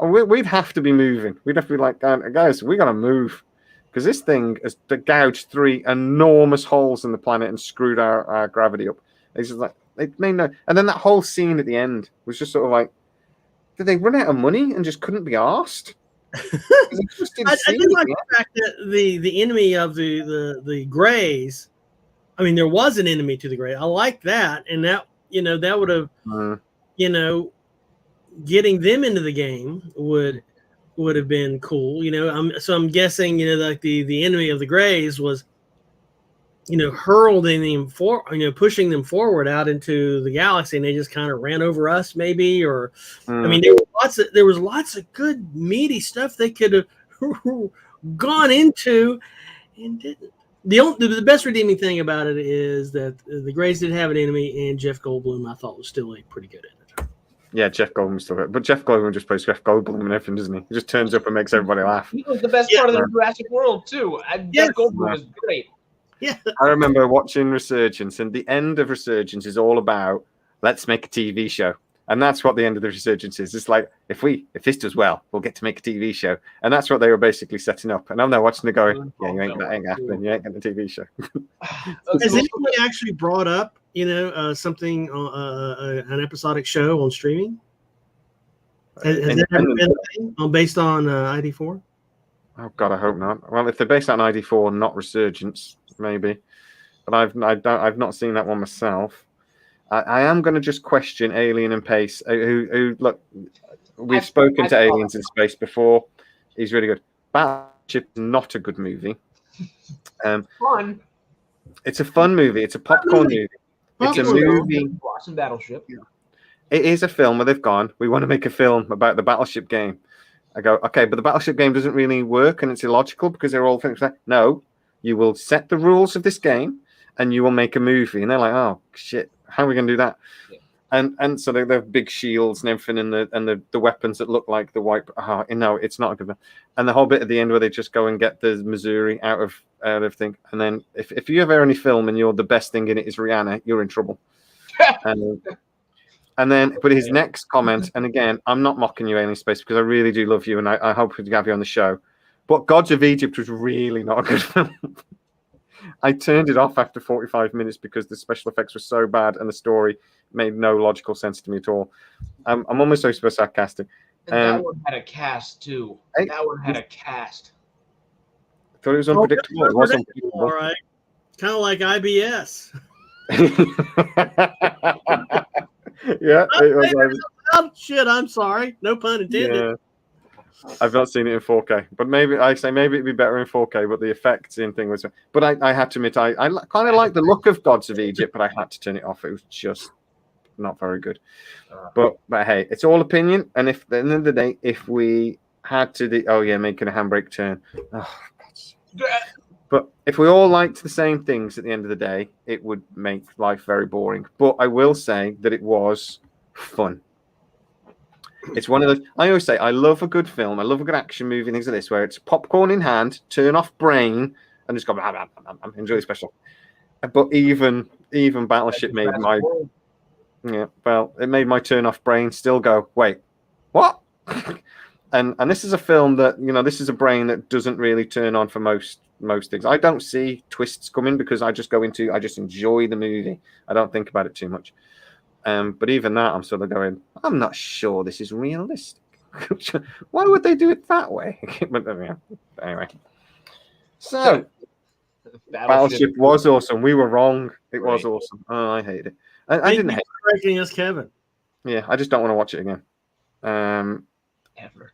we'd have to be moving. We'd have to be like, guys, we got to move. Because this thing has gouged 3 enormous holes in the planet and screwed our gravity up. It's just like it made no. And then that whole scene at the end was just sort of like, did they run out of money and just couldn't be arsed? I did like the fact that the enemy of the Greys. I mean, there was an enemy to the Greys. I like that, and that that would have getting them into the game would have been cool, I'm guessing, like the enemy of the Greys was, hurling them pushing them forward out into the galaxy, and they just kind of ran over us, maybe, or I mean, there was lots of good meaty stuff they could have gone into and didn't. The best redeeming thing about it is that the Greys did have an enemy, and Jeff Goldblum I thought was still pretty good at it. Yeah, Jeff Goldblum still good. But Jeff Goldblum just plays Jeff Goldblum and everything, doesn't he? He just turns up and makes everybody laugh. He was the best part of the Jurassic World, too. Jeff Goldblum was great. Yeah. I remember watching Resurgence, and the end of Resurgence is all about, let's make a TV show. And that's what the end of the Resurgence is. It's like, if this does well, we'll get to make a TV show. And that's what they were basically setting up. And I'm there watching it going, yeah, you ain't happening. You ain't getting a TV show. Has anybody actually brought up, something, an episodic show on streaming? Has that ever been a thing based on ID4? Oh God, I hope not. Well, if they're based on ID4, not Resurgence, maybe. But I've not seen that one myself. I am going to just question Alien and Pace. Who look, we've spoken to Aliens in Space before. He's really good. Battleship is not a good movie. Fun. It's a fun movie. It's a popcorn movie. It's a movie. Watching Battleship. Yeah. It is a film where they've gone, we want to make a film about the Battleship game. I go, okay, but the Battleship game doesn't really work and it's illogical because they're all things like, no, you will set the rules of this game and you will make a movie. And they're like, oh, shit, how are we going to do that? Yeah. And so they have big shields and everything and the weapons that look like the white. No, it's not a good one. And the whole bit at the end where they just go and get the Missouri out of everything. And then if you ever any film and you're the best thing in it is Rihanna, you're in trouble. And then, but his next comment, and again, I'm not mocking you, Alien Space, because I really do love you, and I hope to have you on the show. But Gods of Egypt was really not a good film. I turned it off after 45 minutes because the special effects were so bad and the story made no logical sense to me at all. I'm almost so sarcastic. And that one had a cast too. That one had a cast. I thought it was unpredictable. It was unpredictable. All right, kind of like IBS. Yeah, it was. Shit, I'm sorry. No pun intended. Yeah. I've not seen it in 4K, but maybe it'd be better in 4K. But the effects in thing was. But I had to admit, I kind of like the look of Gods of Egypt, but I had to turn it off. It was just not very good. But hey, it's all opinion. And if at the end of the day, if we had to making a handbrake turn. Oh, God. But if we all liked the same things at the end of the day, it would make life very boring. But I will say that it was fun. It's one of those. I always say I love a good film. I love a good action movie, things like this, where it's popcorn in hand, turn off brain, and just go enjoy the special. But even Battleship made my it made my turn off brain still go, wait, what? and this is a film that this is a brain that doesn't really turn on for most things. I don't see twists coming because I just enjoy the movie. I don't think about it too much. But even that, I'm sort of going, I'm not sure this is realistic. Why would they do it that way? But anyway. So, Battleship was awesome. We were wrong. It was awesome. Oh, I hate it. I didn't hate it. Correcting us, Kevin. Yeah, I just don't want to watch it again. Ever.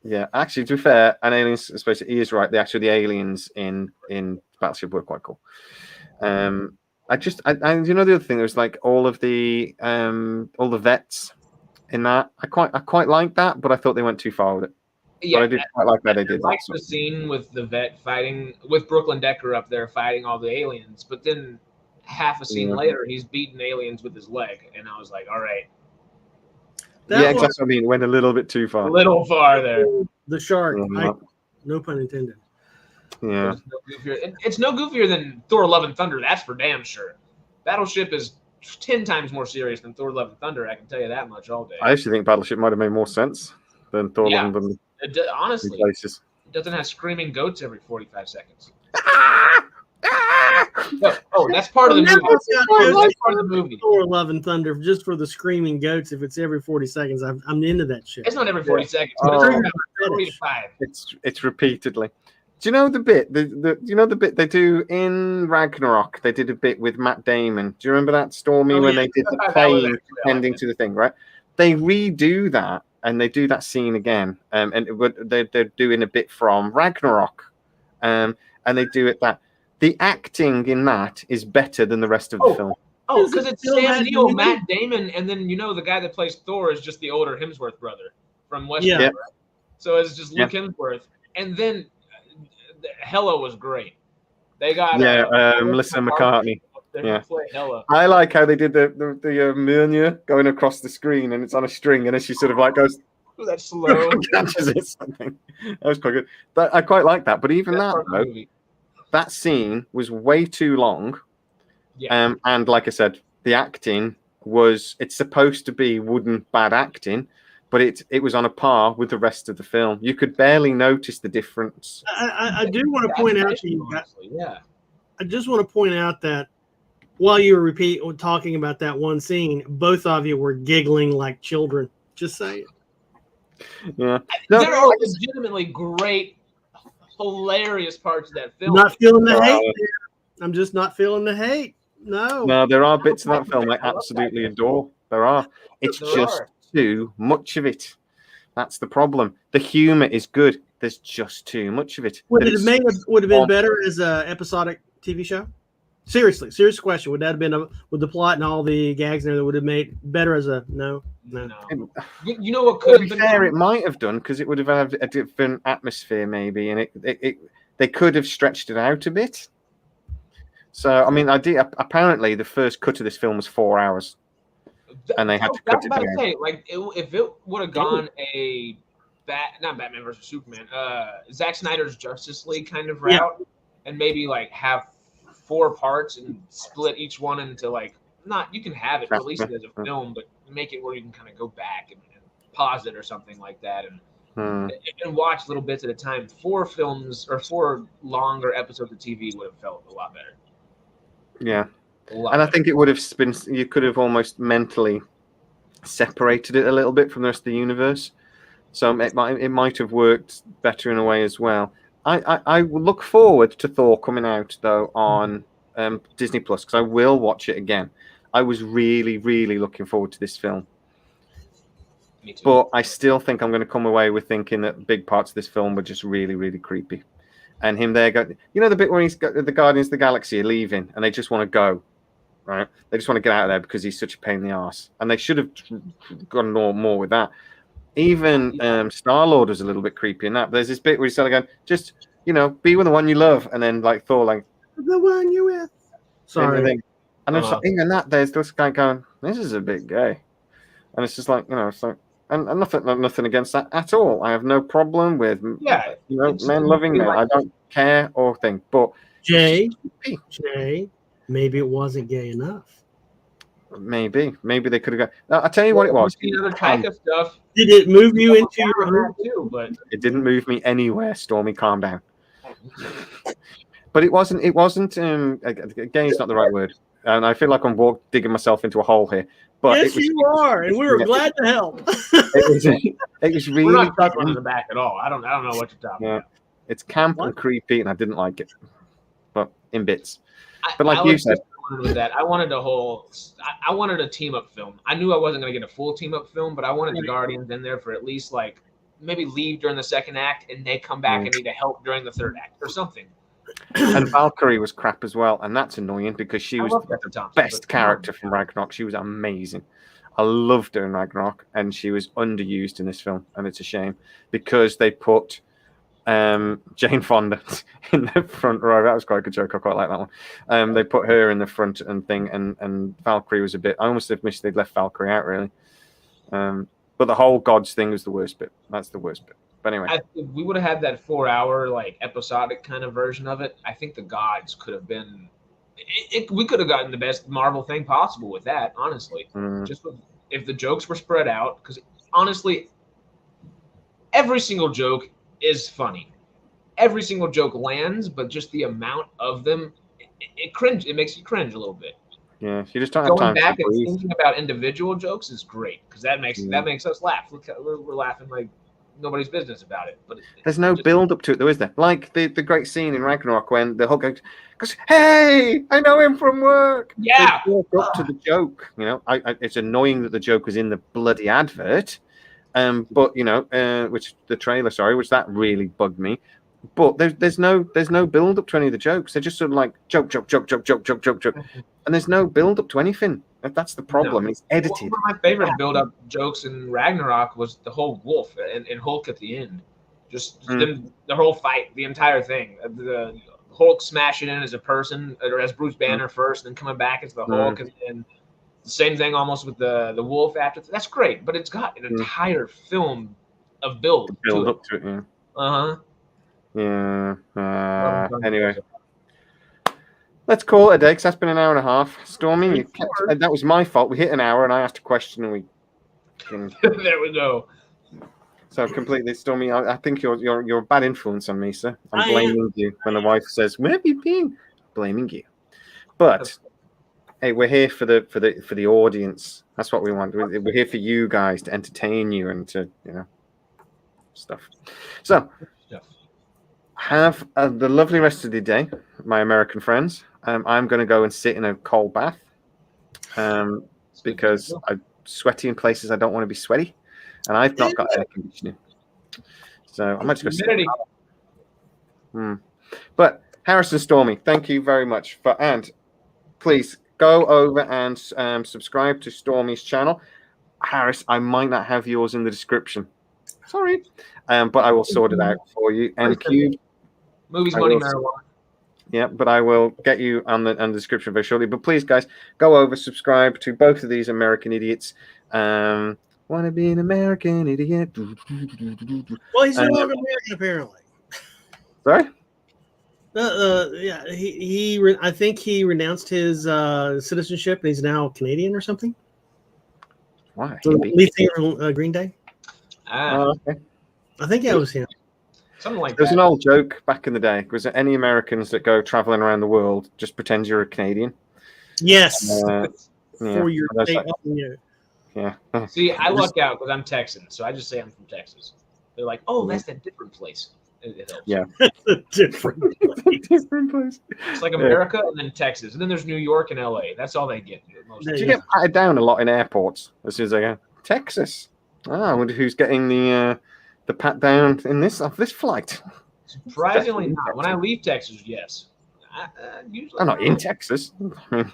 Yeah, actually, to be fair, and Aliens, especially, he is right. The aliens in Battleship were quite cool. The other thing, there was like all the vets in that. I quite like that, but I thought they went too far with it. Yeah, but I did quite like that they did. I liked the scene with the vet fighting with Brooklyn Decker up there fighting all the aliens, but then half a scene later, he's beating aliens with his leg, and I was like, all right. Exactly. I mean, it went a little bit too far. A little far there. The shark. No pun intended. Yeah. It's no goofier than Thor: Love and Thunder. That's for damn sure. Battleship is 10 times more serious than Thor: Love and Thunder. I can tell you that much all day. I actually think Battleship might have made more sense than Thor: Love and Thunder. Honestly, it doesn't have screaming goats every 45 seconds. That's part of the movie. That's part of the movie. Thor: Love and Thunder, just for the screaming goats. If it's every 40 seconds, I'm into that shit. It's not every 40 seconds. But it's every 3 to 5. It's repeatedly. Do you know the bit? The bit they do in Ragnarok? They did a bit with Matt Damon. Do you remember that, Stormy, when they did the plane ending to the thing, right? They redo that and they do that scene again. And they're doing a bit from Ragnarok, and they do it that. The acting in that is better than the rest of the film. Oh, because it's Sam Neill, Matt Damon, and then the guy that plays Thor is just the older Hemsworth brother from Westworld. Yeah. Right? So it's just Luke Hemsworth. And then Hela was great. They got Melissa McCartney. Yeah, I like how they did the Mjolnir going across the screen, and it's on a string, and then she sort of like goes. That's slow. Catches it something. That was quite good. But I quite like that. But even that scene was way too long. Yeah. And like I said, the acting it's supposed to be bad acting, but it was on a par with the rest of the film. You could barely notice the difference. I do want to point out to you, I just want to point out that while you were talking about that one scene, both of you were giggling like children. Just saying. Yeah. There are legitimately great hilarious parts of that film. Not feeling the hate. I'm just not feeling the hate. No, there are bits of that film I absolutely adore. There are. It's just too much of it. That's the problem. The humor is good. There's just too much of it. Would have been better as an episodic TV show? Seriously, serious question. Would that have been with the plot and all the gags there that would have made better as a no? You know what could have been fair? It might have done because it would have had a different atmosphere, maybe, and they could have stretched it out a bit. So, I mean, apparently the first cut of this film was 4 hours, and they had to cut it down. If it would have gone not Batman versus Superman, Zack Snyder's Justice League kind of route, and maybe like have 4 parts and split each one into you can have it, release it as a film, but make it where you can kind of go back and pause it or something like that, and watch little bits at a time. 4 films or 4 longer episodes of TV would have felt a lot better. Yeah, and I think it would have been. You could have almost mentally separated it a little bit from the rest of the universe, so it might have worked better in a way as well. I look forward to Thor coming out though on Disney Plus because I will watch it again. I was really, really looking forward to this film. Me too. But I still think I'm going to come away with thinking that big parts of this film were just really, really creepy. And him there, the bit where he's got the Guardians of the Galaxy are leaving and they just want to go, right? They just want to get out of there because he's such a pain in the arse. And they should have gone more with that. Even Star-Lord was a little bit creepy in that. But there's this bit where he's going, just, be with the one you love. And then Thor, the one you with. Sorry. And I'm just even that, there's this guy going, this is a bit gay. And it's just it's like, and nothing against that at all. I have no problem with men loving men. I don't care or think. But Jay, maybe it wasn't gay enough. Maybe they could have got. I'll tell you what it was. Other type of stuff. Did it move you into your too? But it didn't move me anywhere. Stormy, calm down. But it wasn't. Gay is not the right word, and I feel like I'm digging myself into a hole here. But yes, you are, and we were glad to help. It was really. We're not talking in the back at all. I don't know what you're talking about. It's camp and creepy, and I didn't like it, but in bits. But like you said, with that, I wanted a team up film. I knew I wasn't going to get a full team up film, but I wanted the Guardians in there for at least maybe leave during the second act, and they come back and need to help during the third act or something. And Valkyrie was crap as well, and that's annoying because she was the best character from Ragnarok. She was amazing. I loved her in Ragnarok, and she was underused in this film, and it's a shame because they put Jane Fonda in the front row. That was quite a good joke. I quite like that one. They put her in the front and Valkyrie was a bit. I almost wish they'd left Valkyrie out really. But the whole gods thing was the worst bit. That's the worst bit. But anyway, if we would have had that 4-hour episodic kind of version of it, I think the gods could have been. We could have gotten the best Marvel thing possible with that. Honestly, just if the jokes were spread out, because honestly, every single joke is funny. Every single joke lands, but just the amount of them, it makes you cringe a little bit. Yeah, you just don't have time. Going back and thinking about individual jokes is great because that makes us laugh. We're laughing like nobody's business about it. But there's no build up to it, though, is there? Like the great scene in Ragnarok when the Hulk goes, "Hey, I know him from work." Yeah, they walk up to the joke. It's annoying that the joke was in the bloody advert. But which the trailer, which that really bugged me. But there's no build up to any of the jokes. They're just sort of like joke, and there's no build up to anything. That's the problem. It's edited. One of my favorite build up jokes in Ragnarok was the whole wolf and Hulk at the end. Just the whole fight, the entire thing. The Hulk smashing in as a person or as Bruce Banner first, and then coming back as the Hulk, and the same thing almost with the wolf after. That's great, but it's got an entire film of build up to it. Yeah. Uh-huh. Yeah. Anyway, let's call it a day because that's been an hour and a half. Stormy, that was my fault. We hit an hour, and I asked a question, and we. There we go. So completely, Stormy. I think you're a bad influence on me, sir. I'm blaming you when the wife says, "Where have you been?" Blaming you, but. Hey, we're here for the audience. That's what we want. We're here for you guys to entertain you and to stuff. So, have the lovely rest of the day, my American friends. I'm going to go and sit in a cold bath because I'm sweaty in places I don't want to be sweaty, and I've not got air conditioning. So I might just go sit. But Harrison Stormy, thank you very much and please go over and subscribe to Stormy's channel. Harris, I might not have yours in the description. Sorry. But I will sort it out for you. And Cube. Movies, money, marijuana. Yeah, but I will get you on the description very shortly. But please, guys, go over, subscribe to both of these American idiots. Want to be an American idiot. Well, he's no longer American, apparently. Sorry? Yeah, I think he renounced his citizenship and he's now Canadian or something. Why? Lead singer from Green Day. Okay. I think that was him. Something like that. There's an old joke back in the day. Was there any Americans that go traveling around the world just pretend you're a Canadian? Yes. For your state. Yeah. See, I luck out because I'm Texan, so I just say I'm from Texas. They're like, "Oh, that's a different place." It helps. Yeah. That's a different place. It's like America and then Texas, and then there's New York and LA. That's all they get. Do you get patted down a lot in airports as soon as they go Texas? I wonder who's getting the pat down in this flight. Surprisingly not. When I leave Texas, yes. Usually I'm not in Texas. I mean,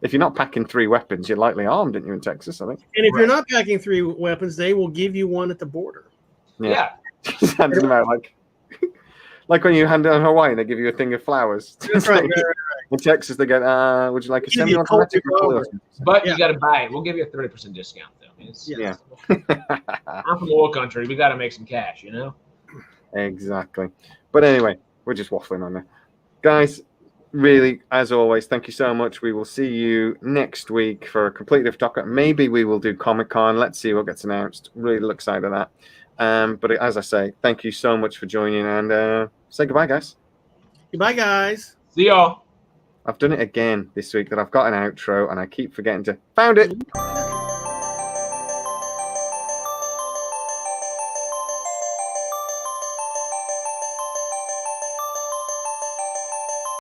if you're not packing 3 weapons, you're lightly armed, aren't you, in Texas, I think? And if you're not packing 3 weapons, they will give you one at the border. Yeah. Just handing them out like when you hand it on Hawaii, they give you a thing of flowers. That's right. In Texas, they get, would you like a semi-automatic? But you got to buy it. We'll give you a 30% discount, though. Yeah. I'm from oil country. We got to make some cash, you know? Exactly. But anyway, we're just waffling on there. Guys, really, as always, thank you so much. We will see you next week for a completely different topic. Maybe we will do Comic-Con. Let's see what gets announced. Really look excited at that. But as I say, thank you so much for joining, and say goodbye, guys. Goodbye, guys. See y'all. I've done it again this week that I've got an outro, and I keep forgetting to... Found it!